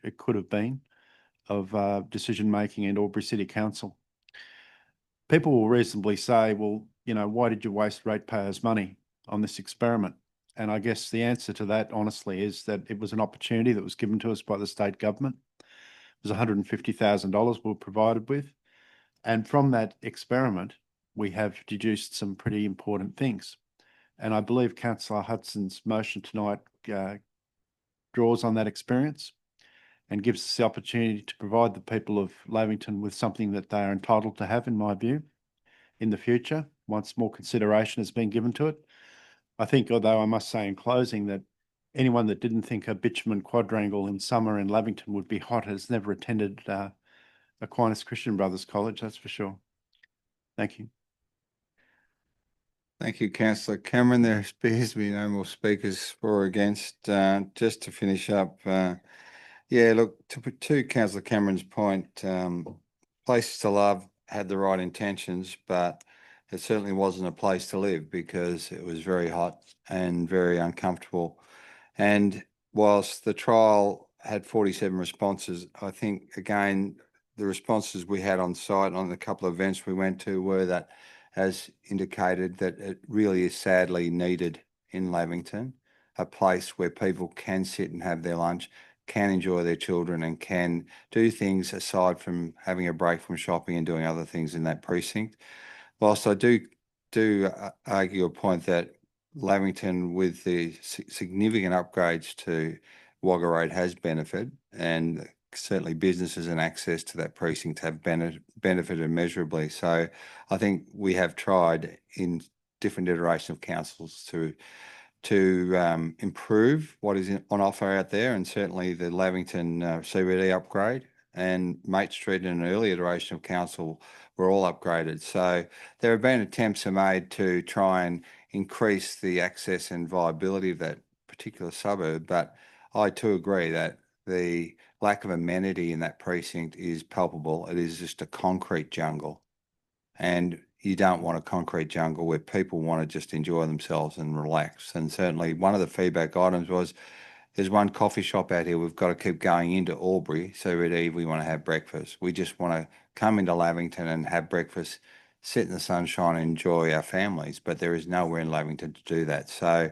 it could have been of decision-making in Albury City Council. People will reasonably say, well, you know, why did you waste ratepayers' money on this experiment? And I guess the answer to that, honestly, is that it was an opportunity that was given to us by the state government. It was $150,000 we were provided with. And from that experiment, we have deduced some pretty important things. And I believe Councillor Hudson's motion tonight draws on that experience and gives us the opportunity to provide the people of Lavington with something that they are entitled to have, in my view, in the future, once more consideration has been given to it. I think, although I must say in closing, that anyone that didn't think a bitumen quadrangle in summer in Lavington would be hot has never attended Aquinas Christian Brothers College, that's for sure. Thank you. Thank you, Councillor Cameron. There appears to be no more speakers for or against. Just to finish up, yeah, look, to Councillor Cameron's point, Places to Love had the right intentions, but it certainly wasn't a place to live because it was very hot and very uncomfortable. And whilst the trial had 47 responses, I think, again, the responses we had on site on the couple of events we went to were that, as indicated, that it really is sadly needed in Lavington, a place where people can sit and have their lunch, can enjoy their children, and can do things aside from having a break from shopping and doing other things in that precinct. Whilst I do argue a point that Lavington, with the significant upgrades to Wagga Road, has benefited, and certainly businesses and access to that precinct have benefited measurably. So I think we have tried in different iterations of councils to improve what is on offer out there, and certainly the Lavington CBD upgrade and Mate Street in an early iteration of council were all upgraded. So there have been attempts made to try and increase the access and viability of that particular suburb, but I too agree that the lack of amenity in that precinct is palpable. It is just a concrete jungle, and you don't want a concrete jungle where people want to just enjoy themselves and relax. And certainly one of the feedback items was there's one coffee shop out here. We've got to keep going into Albury. So if we want to have breakfast, we just want to come into Lavington and have breakfast, sit in the sunshine, and enjoy our families. But there is nowhere in Lavington to do that. So,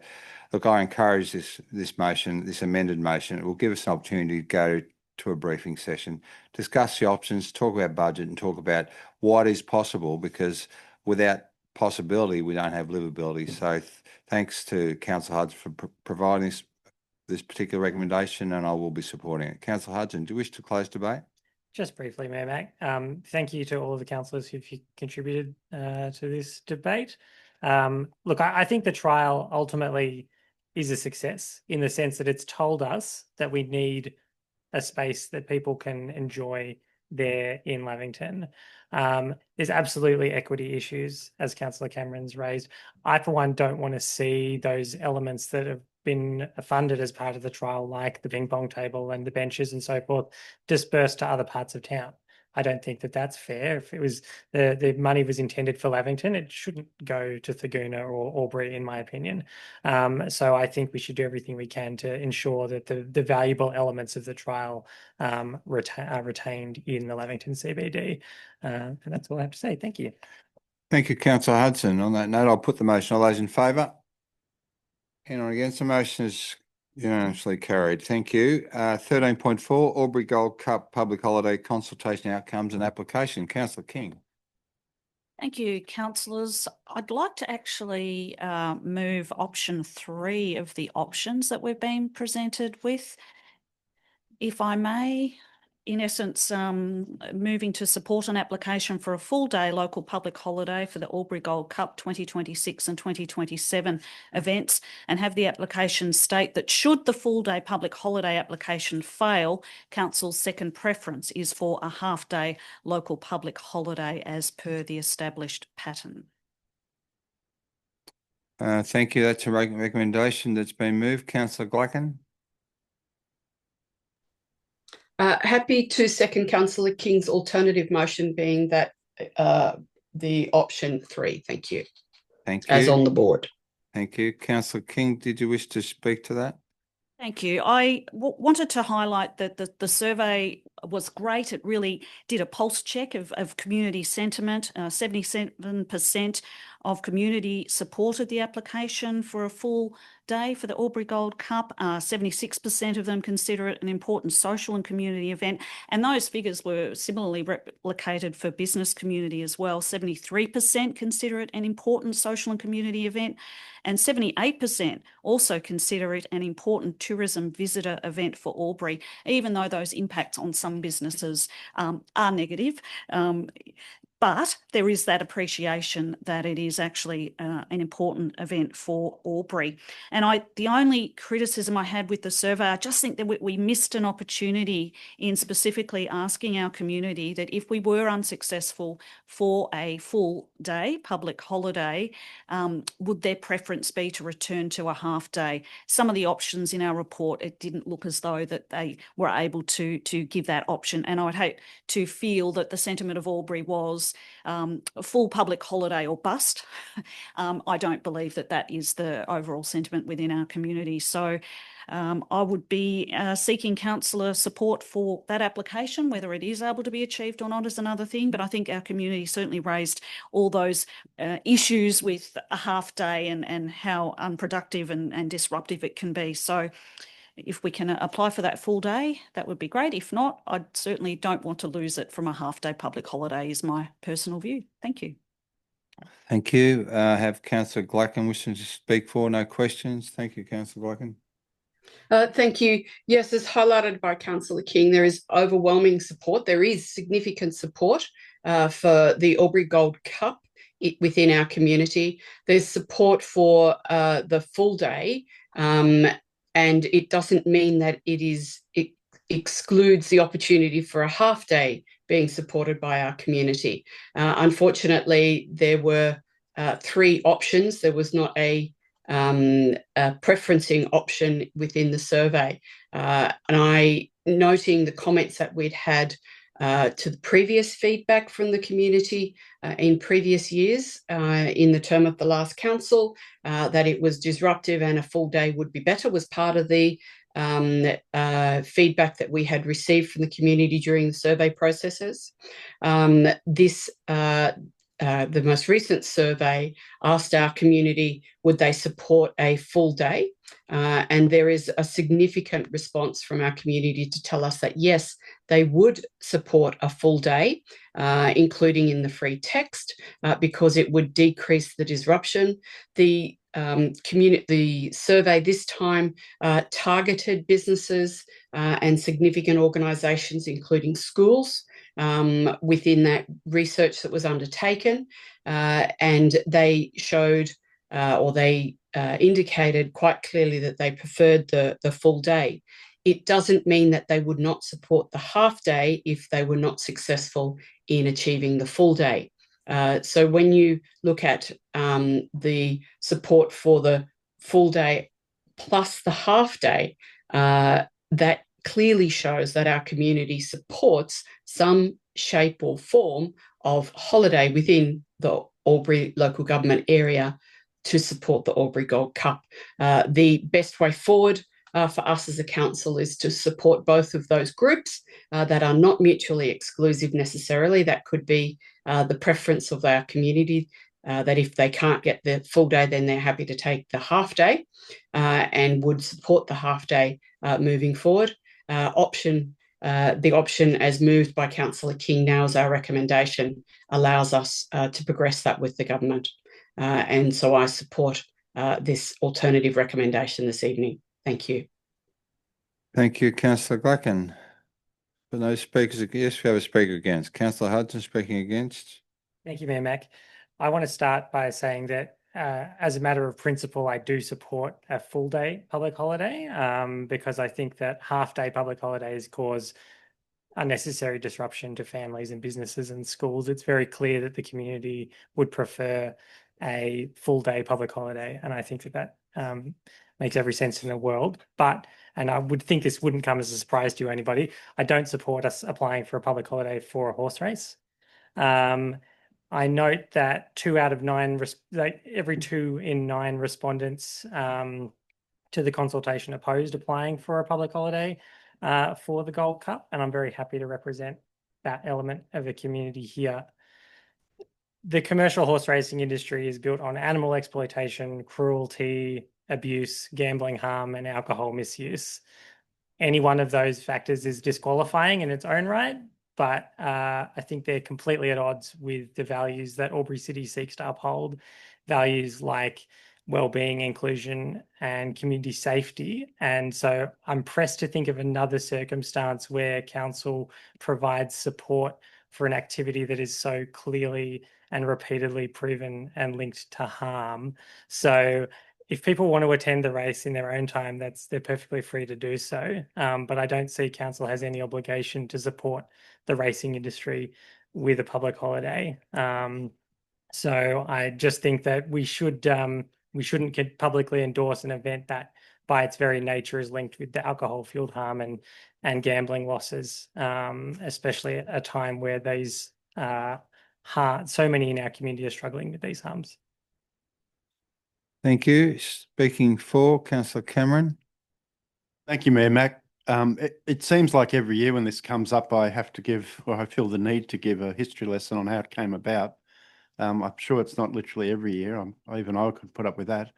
look, I encourage this motion, this amended motion. It will give us an opportunity to go to a briefing session, discuss the options, talk about budget, and talk about what is possible, because without possibility, we don't have livability. So thanks to Councillor Hudson for providing this particular recommendation, and I will be supporting it. Councillor Hudson, do you wish to close debate? Just briefly, Mayor Mac, thank you to all of the councillors who've contributed to this debate. Look, I think the trial ultimately is a success in the sense that it's told us that we need a space that people can enjoy there in Lavington. There's absolutely equity issues, as Councillor Cameron's raised. I, for one, don't want to see those elements that have been funded as part of the trial, like the ping pong table and the benches and so forth, dispersed to other parts of town. I don't think that that's fair. If it was the money was intended for Lavington, it shouldn't go to Thurgoona or Albury, in my opinion. So I think we should do everything we can to ensure that the valuable elements of the trial are retained in the Lavington CBD. And that's all I have to say. Thank you. Thank you, Councillor Hudson. On that note, I'll put the motion. All those in favour? Anyone against? The motion is unanimously carried. Thank you. 13.4, Albury Gold Cup Public Holiday Consultation Outcomes and Application. Councillor King. Thank you, councillors. I'd like to actually move option 3 of the options that we've been presented with, if I may. In essence, moving to support an application for a full-day local public holiday for the Albury Gold Cup 2026 and 2027 events, and have the application state that should the full-day public holiday application fail, council's second preference is for a half-day local public holiday as per the established pattern. Thank you. That's a recommendation that's been moved. Councillor Glacken. Happy to second Councillor King's alternative motion, being that the option 3. Thank you. Thank you. As on the board. Thank you. Councillor King, did you wish to speak to that? Thank you. I wanted to highlight that the survey was great. It really did a pulse check of community sentiment. 77% of community supported the application for a full day for the Albury Gold Cup. 76% of them consider it an important social and community event. And those figures were similarly replicated for business community as well. 73% consider it an important social and community event. And 78% also consider it an important tourism visitor event for Albury, even though those impacts on some businesses are negative. But there is that appreciation that it is actually an important event for Albury. And the only criticism I had with the survey, I just think that we missed an opportunity in specifically asking our community that if we were unsuccessful for a full day public holiday, would their preference be to return to a half day? Some of the options in our report, it didn't look as though that they were able to give that option. And I would hate to feel that the sentiment of Albury was a full public holiday or bust. I don't believe that that is the overall sentiment within our community. So I would be seeking councillor support for that application. Whether it is able to be achieved or not is another thing, but I think our community certainly raised all those issues with a half day and how unproductive and disruptive it can be. So if we can apply for that full day, that would be great. If not, I certainly don't want to lose it from a half-day public holiday is my personal view. Thank you. Thank you. Have Councillor Glacken wishing to speak for? No questions. Thank you, Councillor Glacken. Thank you. Yes, as highlighted by Councillor King, there is overwhelming support. There is significant support for the Albury Gold Cup within our community. There's support for the full day, and it doesn't mean that it excludes the opportunity for a half day being supported by our community. Unfortunately, there were 3 options. There was not a preferencing option within the survey. And noting the comments that we'd had to the previous feedback from the community in previous years in the term of the last council, that it was disruptive and a full day would be better, was part of the feedback that we had received from the community during the survey processes. The most recent survey asked our community, would they support a full day? And there is a significant response from our community to tell us that, yes, they would support a full day, including in the free text, because it would decrease the disruption. The survey this time targeted businesses and significant organisations, including schools, within that research that was undertaken, and they showed or they indicated quite clearly that they preferred the full day. It doesn't mean that they would not support the half day if they were not successful in achieving the full day. So when you look at the support for the full day plus the half day, that clearly shows that our community supports some shape or form of holiday within the Albury local government area to support the Albury Gold Cup. The best way forward for us as a council is to support both of those groups that are not mutually exclusive necessarily. That could be the preference of our community, that if they can't get the full day, then they're happy to take the half day and would support the half day moving forward. The option as moved by Councillor King now as our recommendation allows us to progress that with the government. And so I support this alternative recommendation this evening. Thank you. Thank you, Councillor Glickin. For no speakers, yes, we have a speaker against. Councillor Hudson speaking against. Thank you, Mayor Mack. I want to start by saying that as a matter of principle, I do support a full day public holiday because I think that half day public holidays cause unnecessary disruption to families and businesses and schools. It's very clear that the community would prefer a full day public holiday. And I think that makes every sense in the world. And I would think this wouldn't come as a surprise to anybody, I don't support us applying for a public holiday for a horse race. I note that every 2 in 9 respondents to the consultation opposed applying for a public holiday for the Gold Cup, and I'm very happy to represent that element of the community here. The commercial horse racing industry is built on animal exploitation, cruelty, abuse, gambling harm, and alcohol misuse. Any one of those factors is disqualifying in its own right, but I think they're completely at odds with the values that Albury City seeks to uphold, values like wellbeing, inclusion, and community safety. And so I'm pressed to think of another circumstance where council provides support for an activity that is so clearly and repeatedly proven and linked to harm. So if people want to attend the race in their own time, they're perfectly free to do so. But I don't see council has any obligation to support the racing industry with a public holiday. So I just think that we shouldn't publicly endorse an event that by its very nature is linked with the alcohol-fueled harm and gambling losses, especially at a time where these so many in our community are struggling with these harms. Thank you. Speaking for Councillor Cameron. Thank you, Mayor Mack. It seems like every year when this comes up, I feel the need to give a history lesson on how it came about. I'm sure it's not literally every year. Even I could put up with that.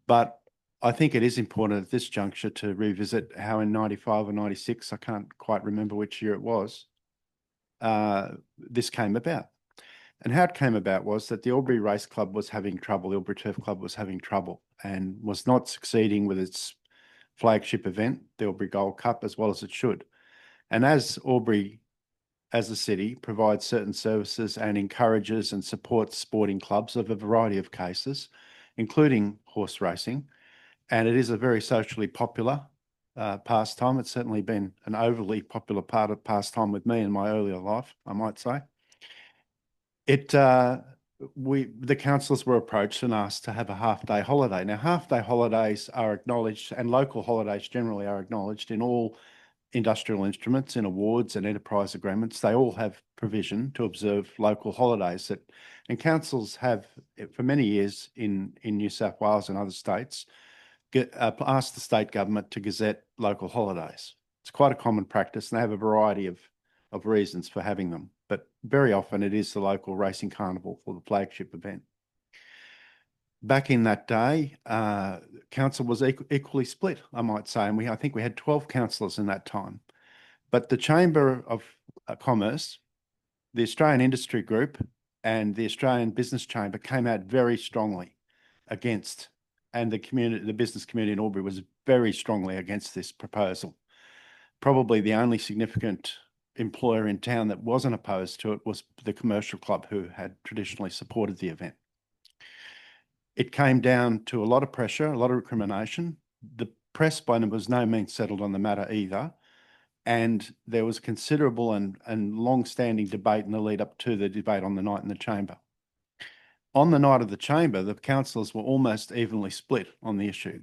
But I think it is important at this juncture to revisit how in 95 or 96, I can't quite remember which year it was, this came about. And how it came about was that the Albury Race Club was having trouble, the Albury Turf Club was having trouble and was not succeeding with its flagship event, the Albury Gold Cup, as well as it should. And as Albury, as a city, provides certain services and encourages and supports sporting clubs of a variety of cases, including horse racing, and it is a very socially popular pastime. It's certainly been an overly popular part of pastime with me in my earlier life, I might say. The councillors were approached and asked to have a half-day holiday. Now, half-day holidays are acknowledged, and local holidays generally are acknowledged in all industrial instruments, in awards and enterprise agreements. They all have provision to observe local holidays and councils have, for many years in New South Wales and other states, ask the state government to gazette local holidays. It's quite a common practice, and they have a variety of reasons for having them, but very often it is the local racing carnival or the flagship event. Back in that day, council was equally split, I might say, and I think we had 12 councillors in that time. But the Chamber of Commerce, the Australian Industry Group, and the Australian Business Chamber came out very strongly against, and the business community in Albury was very strongly against this proposal. Probably the only significant employer in town that wasn't opposed to it was the commercial club, who had traditionally supported the event. It came down to a lot of pressure, a lot of recrimination. The press was no means settled on the matter either. And there was considerable and long-standing debate in the lead up to the debate on the night in the chamber. On the night of the chamber, the councillors were almost evenly split on the issue,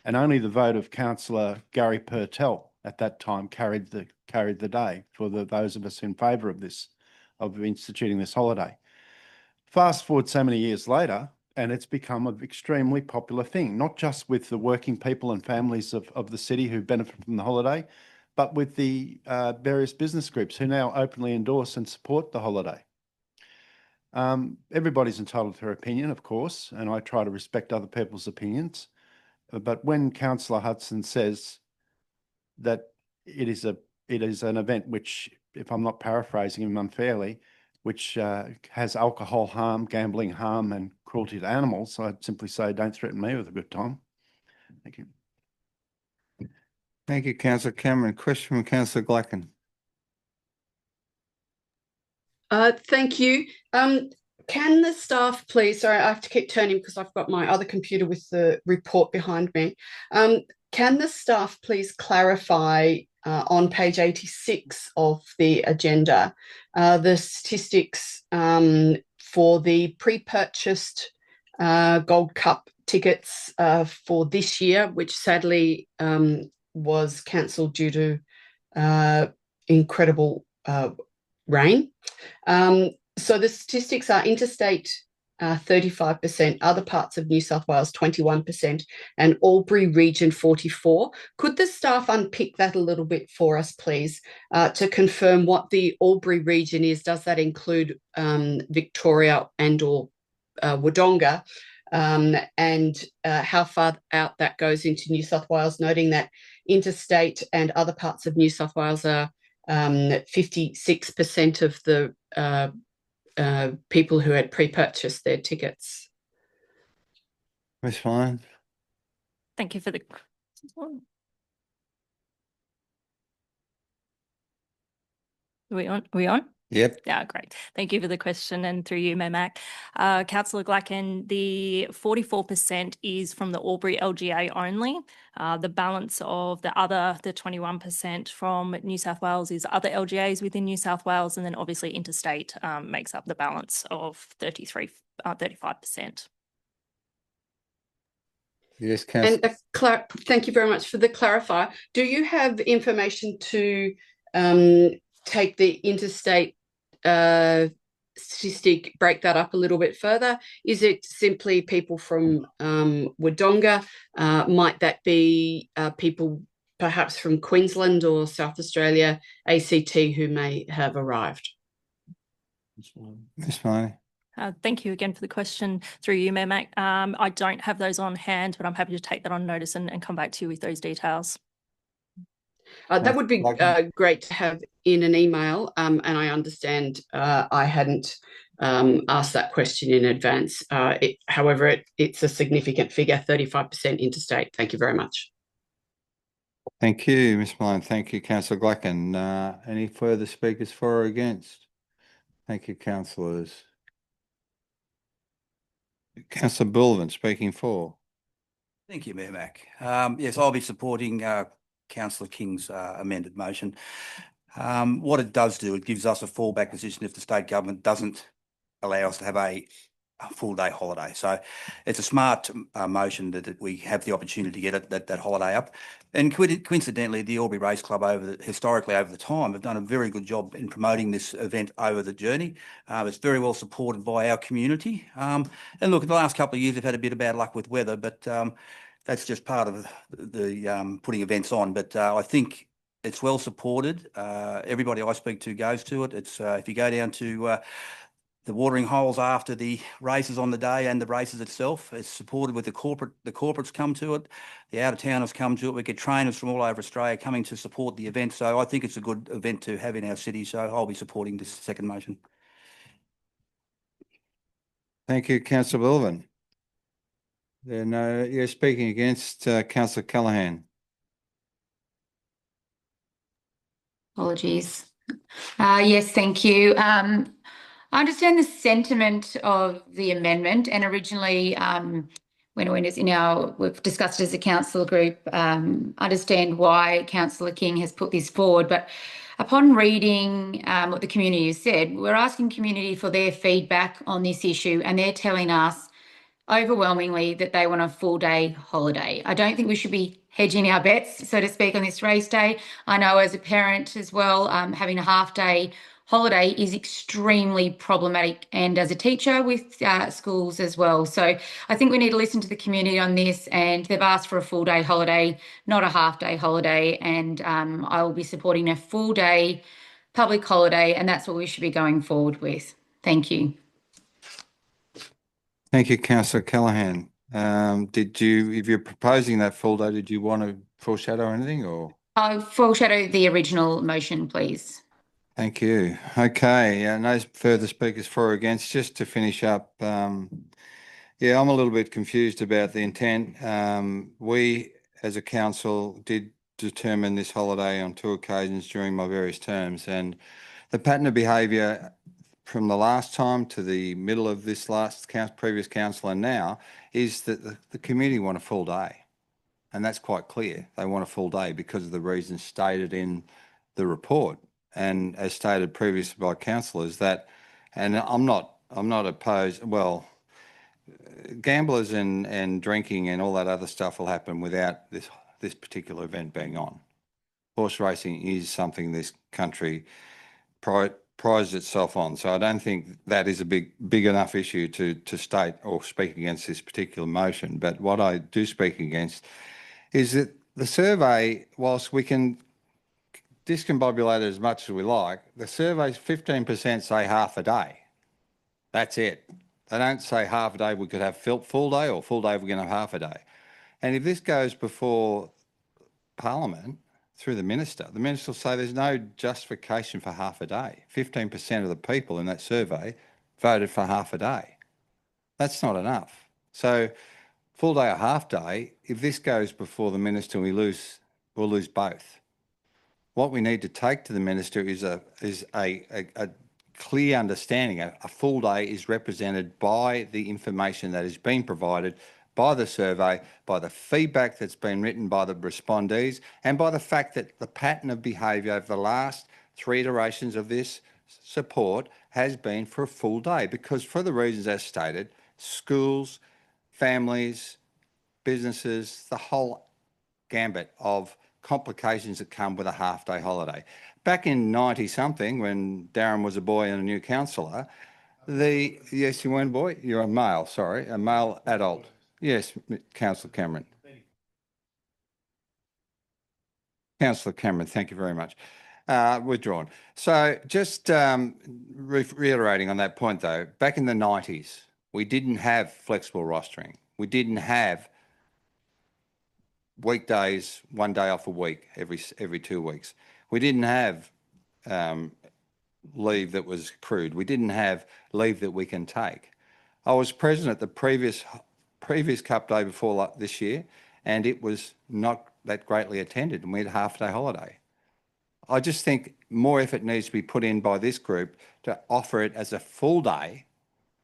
and only the vote of Councillor Gary Purtell at that time carried the day for those of us in favour of instituting this holiday. Fast forward so many years later, and it's become an extremely popular thing, not just with the working people and families of the city who benefit from the holiday, but with the various business groups who now openly endorse and support the holiday. Everybody's entitled to their opinion, of course, and I try to respect other people's opinions. But when Councillor Hudson says that it is an event which, if I'm not paraphrasing him unfairly, which has alcohol harm, gambling harm, and cruelty to animals, I'd simply say, don't threaten me with a good time. Thank you. Thank you, Councillor Cameron. Question from Councillor Glacken. Thank you. Can the staff please, sorry, I have to keep turning because I've got my other computer with the report behind me. Can the staff please clarify on page 86 of the agenda, the statistics for the pre-purchased Gold Cup tickets for this year, which sadly was cancelled due to incredible rain. So the statistics are interstate 35%, other parts of New South Wales 21%, and Albury region 44%. Could the staff unpick that a little bit for us, please, to confirm what the Albury region is? Does that include Victoria and or Wodonga? And how far out that goes into New South Wales, noting that interstate and other parts of New South Wales are 56% of the people who had pre-purchased their tickets. Ms. Fine. Thank you for the. Are we on? Are we on? Yep. Yeah, great. Thank you for the question, and through you, Mac. Councillor Glacken, the 44% is from the Albury LGA only. The balance of the 21% from New South Wales is other LGAs within New South Wales, and then obviously interstate makes up the balance of 35%. Yes, Councillor. And thank you very much for the clarifier. Do you have information to take the interstate statistic, break that up a little bit further? Is it simply people from Wodonga? Might that be people perhaps from Queensland or South Australia, ACT, who may have arrived? Ms. Fine. Thank you again for the question, through you, Mayor Mac. I don't have those on hand, but I'm happy to take that on notice and come back to you with those details. That would be great to have in an email, and I understand I hadn't asked that question in advance. However, it's a significant figure, 35% interstate. Thank you very much. Thank you, Ms. Malone. Thank you, Councillor Glacken. Any further speakers for or against? Thank you, councillors. Councillor Bulvin speaking for. Thank you, Mayor Mac. Yes, I'll be supporting Councillor King's amended motion. What it does do, it gives us a fallback position if the state government doesn't allow us to have a full day holiday. So it's a smart motion that we have the opportunity to get that holiday up. And coincidentally, the Albury Race Club historically over the time have done a very good job in promoting this event over the journey. It's very well supported by our community. And look, in the last couple of years, they've had a bit of bad luck with weather, but that's just part of the putting events on. But I think it's well supported. Everybody I speak to goes to it. It's if you go down to the watering holes after the races on the day and the races itself, it's supported with the corporates come to it, the out-of-towners come to it. We get trainers from all over Australia coming to support the event. So I think it's a good event to have in our city. So I'll be supporting this second motion. Thank you, Councillor Bilvan. You're speaking against Councillor Callaghan. Apologies. Yes, thank you. I understand the sentiment of the amendment, and originally, when it's we've discussed it as a council group, understand why Councillor King has put this forward. But upon reading what the community has said, we're asking community for their feedback on this issue, and they're telling us overwhelmingly that they want a full day holiday. I don't think we should be hedging our bets, so to speak, on this race day. I know as a parent as well, having a half day holiday is extremely problematic, and as a teacher with schools as well. So I think we need to listen to the community on this, and they've asked for a full day holiday, not a half day holiday, and I will be supporting a full day public holiday, and that's what we should be going forward with. Thank you. Thank you, Councillor Callaghan. If you're proposing that full day, did you want to foreshadow anything or? I'll foreshadow the original motion, please. Thank you. Okay, no further speakers for or against. Just to finish up, yeah, I'm a little bit confused about the intent. We, as a council, did determine this holiday on 2 occasions during my various terms, and the pattern of behaviour from the last time to the middle of this previous council and now is that the community want a full day, and that's quite clear. They want a full day because of the reasons stated in the report. And as stated previously by councillors, that, and I'm not opposed. Well, gamblers and drinking and all that other stuff will happen without this particular event being on. Horse racing is something this country prides itself on, so I don't think that is a big enough issue to state or speak against this particular motion. But what I do speak against is that the survey, whilst we can discombobulate it as much as we like, the surveys 15% say half a day. That's it. They don't say half a day we could have full day, or full day we're going to have half a day. And if this goes before Parliament through the minister will say there's no justification for half a day. 15% of the people in that survey voted for half a day. That's not enough. So full day or half day, if this goes before the minister, we'll lose both. What we need to take to the minister is a clear understanding. A full day is represented by the information that is being provided by the survey, by the feedback that's been written by the respondees, and by the fact that the pattern of behaviour over the last 3 iterations of this support has been for a full day, because for the reasons as stated, schools, families, businesses, the whole gambit of complications that come with a half-day holiday. Back in 90-something, when Darren was a boy and a new councillor, yes, you weren't a boy? You're a male, sorry, a male adult. Yes, Councillor Cameron. Councillor Cameron, thank you very much. Withdrawn. So just reiterating on that point, though, back in the 90s, we didn't have flexible rostering. We didn't have weekdays, 1 day off a week every 2 weeks. We didn't have leave that was accrued. We didn't have leave that we can take. I was present at the previous Cup Day before this year, and it was not that greatly attended, and we had a half-day holiday. I just think more effort needs to be put in by this group to offer it as a full day,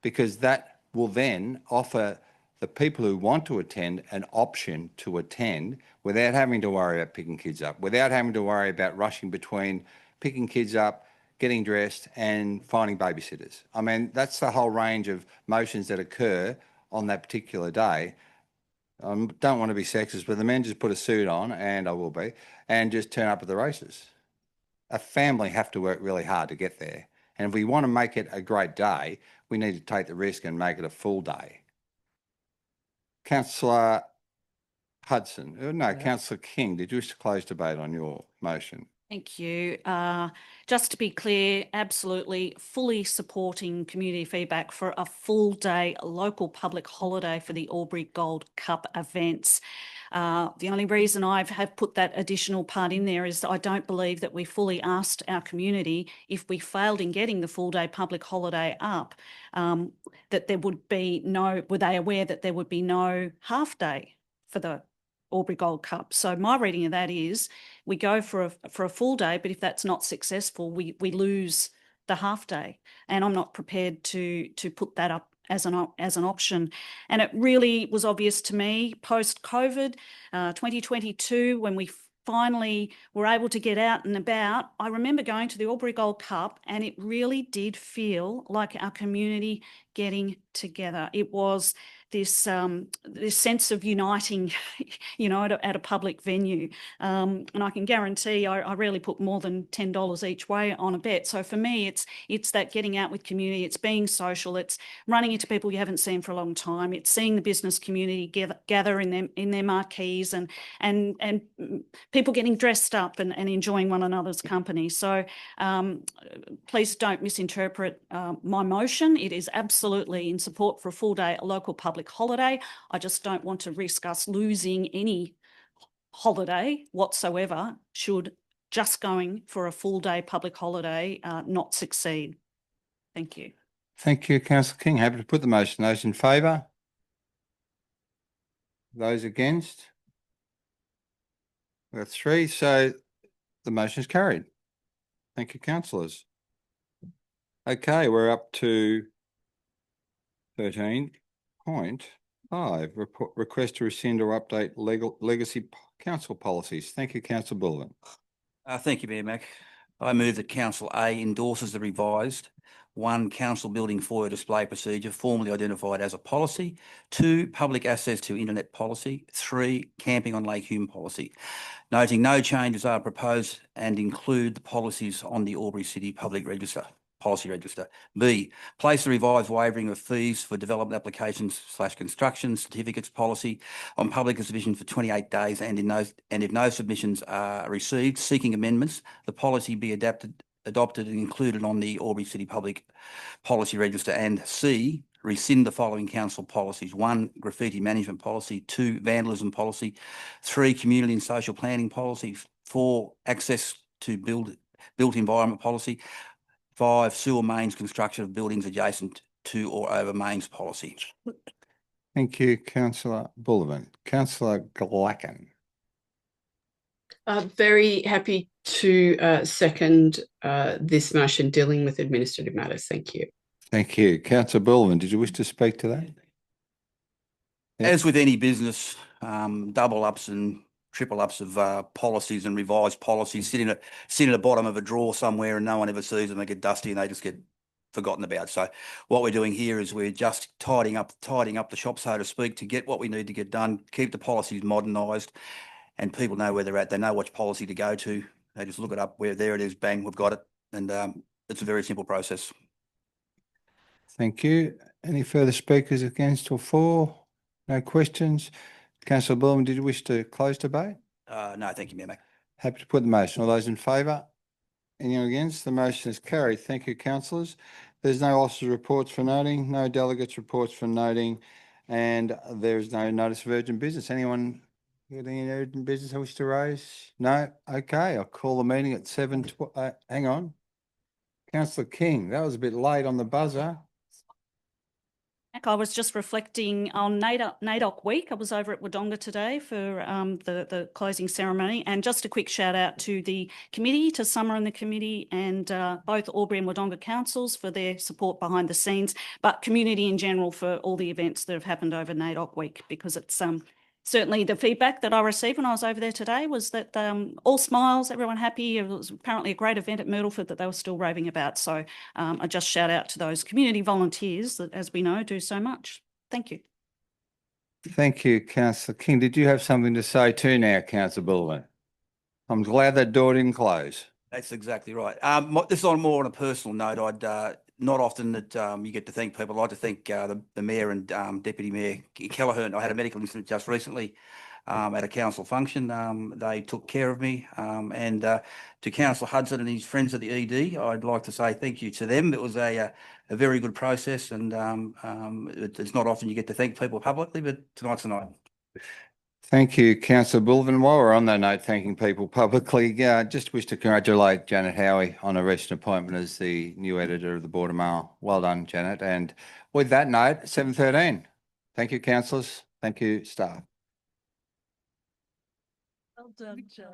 because that will then offer the people who want to attend an option to attend without having to worry about picking kids up, without having to worry about rushing between picking kids up, getting dressed and finding babysitters. I mean, that's the whole range of motions that occur on that particular day. I don't want to be sexist, but the men just put a suit on, and I will be, and just turn up at the races. A family have to work really hard to get there. And if we want to make it a great day, we need to take the risk and make it a full day. Councillor Hudson. No, councillor King, did you wish to close debate on your motion? Thank you. Just to be clear, absolutely fully supporting community feedback for a full day local public holiday for the Albury Gold Cup events. The only reason I have put that additional part in there is that I don't believe that we fully asked our community if we failed in getting the full day public holiday up, that there would be no, were they aware that there would be no half day for the Albury Gold Cup? So my reading of that is we go for a full day, but if that's not successful, we lose the half day. And I'm not prepared to put that up as an option. And it really was obvious to me post-COVID, 2022, when we finally were able to get out and about. I remember going to the Albury Gold Cup and it really did feel like our community getting together. It was this sense of uniting, at a public venue. And I can guarantee I rarely put more than $10 each way on a bet. So for me, it's that getting out with community, it's being social, it's running into people you haven't seen for a long time, it's seeing the business community gather in their marquees and people getting dressed up and enjoying one another's company. So please don't misinterpret my motion. It is absolutely in support for a full day local public holiday. I just don't want to risk us losing any holiday whatsoever should just going for a full day public holiday not succeed. Thank you. Thank you, councillor King. Happy to put the motion. Those in favour? Those against? We have 3, so the motion is carried. Thank you, councillors. Okay, we're up to 13.5, request to rescind or update legacy council policies. Thank you, councillor Bullivan. Thank you, Mayor Mac. I move that Council A endorses the revised 1, council building foyer display procedure formally identified as a policy, 2, public access to internet policy, 3, camping on Lake Hume policy, noting no changes are proposed and include the policies on the Albury City Public Register. Policy Register. B, place the revised waiving of fees for development applications / construction certificates policy on public exhibition for 28 days and if no submissions are received seeking amendments, the policy be adopted and included on the Albury City Public Policy Register. And C, rescind the following council policies: 1, graffiti management policy, 2, vandalism policy, 3, community and social planning policy, 4, access to built environment policy, 5, sewer mains construction of buildings adjacent to or over mains policy. Thank you, councillor Bullivan. Councillor Glacken. Very happy to second this motion dealing with administrative matters. Thank you. Thank you. Councillor Bullivan, did you wish to speak to that? As with any business, double ups and triple ups of policies and revised policies sitting at the bottom of a drawer somewhere and no one ever sees them. They get dusty and they just get forgotten about. So what we're doing here is we're just tidying up the shop, so to speak, to get what we need to get done, keep the policies modernised, and people know where they're at. They know which policy to go to. They just look it up, where there it is, bang, we've got it. And it's a very simple process. Thank you. Any further speakers against or for? No questions. Councillor Bullivan, did you wish to close debate? No, thank you, Mayor Mac. Happy to put the motion. All those in favour? Anyone against? The motion is carried. Thank you, councillors. There's no officers' reports for noting, no delegates' reports for noting, and there is no notice of urgent business. Anyone got any urgent business I wish to raise? No? Okay, I'll call the meeting at 7. Hang on. Councillor King, that was a bit late on the buzzer. I was just reflecting on NAIDOC week. I was over at Wodonga today for the closing ceremony, and just a quick shout out to the committee, to Summer and the committee, and both Albury and Wodonga councils for their support behind the scenes, but community in general for all the events that have happened over NAIDOC week, because it's certainly the feedback that I received when I was over there today was that all smiles, everyone happy. It was apparently a great event at Myrtleford that they were still raving about. So I just shout out to those community volunteers that, as we know, do so much. Thank you. Thank you, Councillor King. Did you have something to say too now, Councillor Bullivan? I'm glad that door didn't close. That's exactly right. This is on more on a personal note. not often that you get to thank people. I'd like to thank the Mayor and Deputy Mayor Kelleher. I had a medical incident just recently at a council function. They took care of me. And to Councillor Hudson and his friends at the ED, I'd like to say thank you to them. It was a very good process, and it's not often you get to thank people publicly, but tonight's the night. Thank you, Councillor Bulvin. While we're on that note, thanking people publicly, just wish to congratulate Janet Howie on a recent appointment as the new editor of the Border Mail. Well done, Janet. And with that note, 7:13. Thank you, councillors. Thank you, staff. Well done, Joe.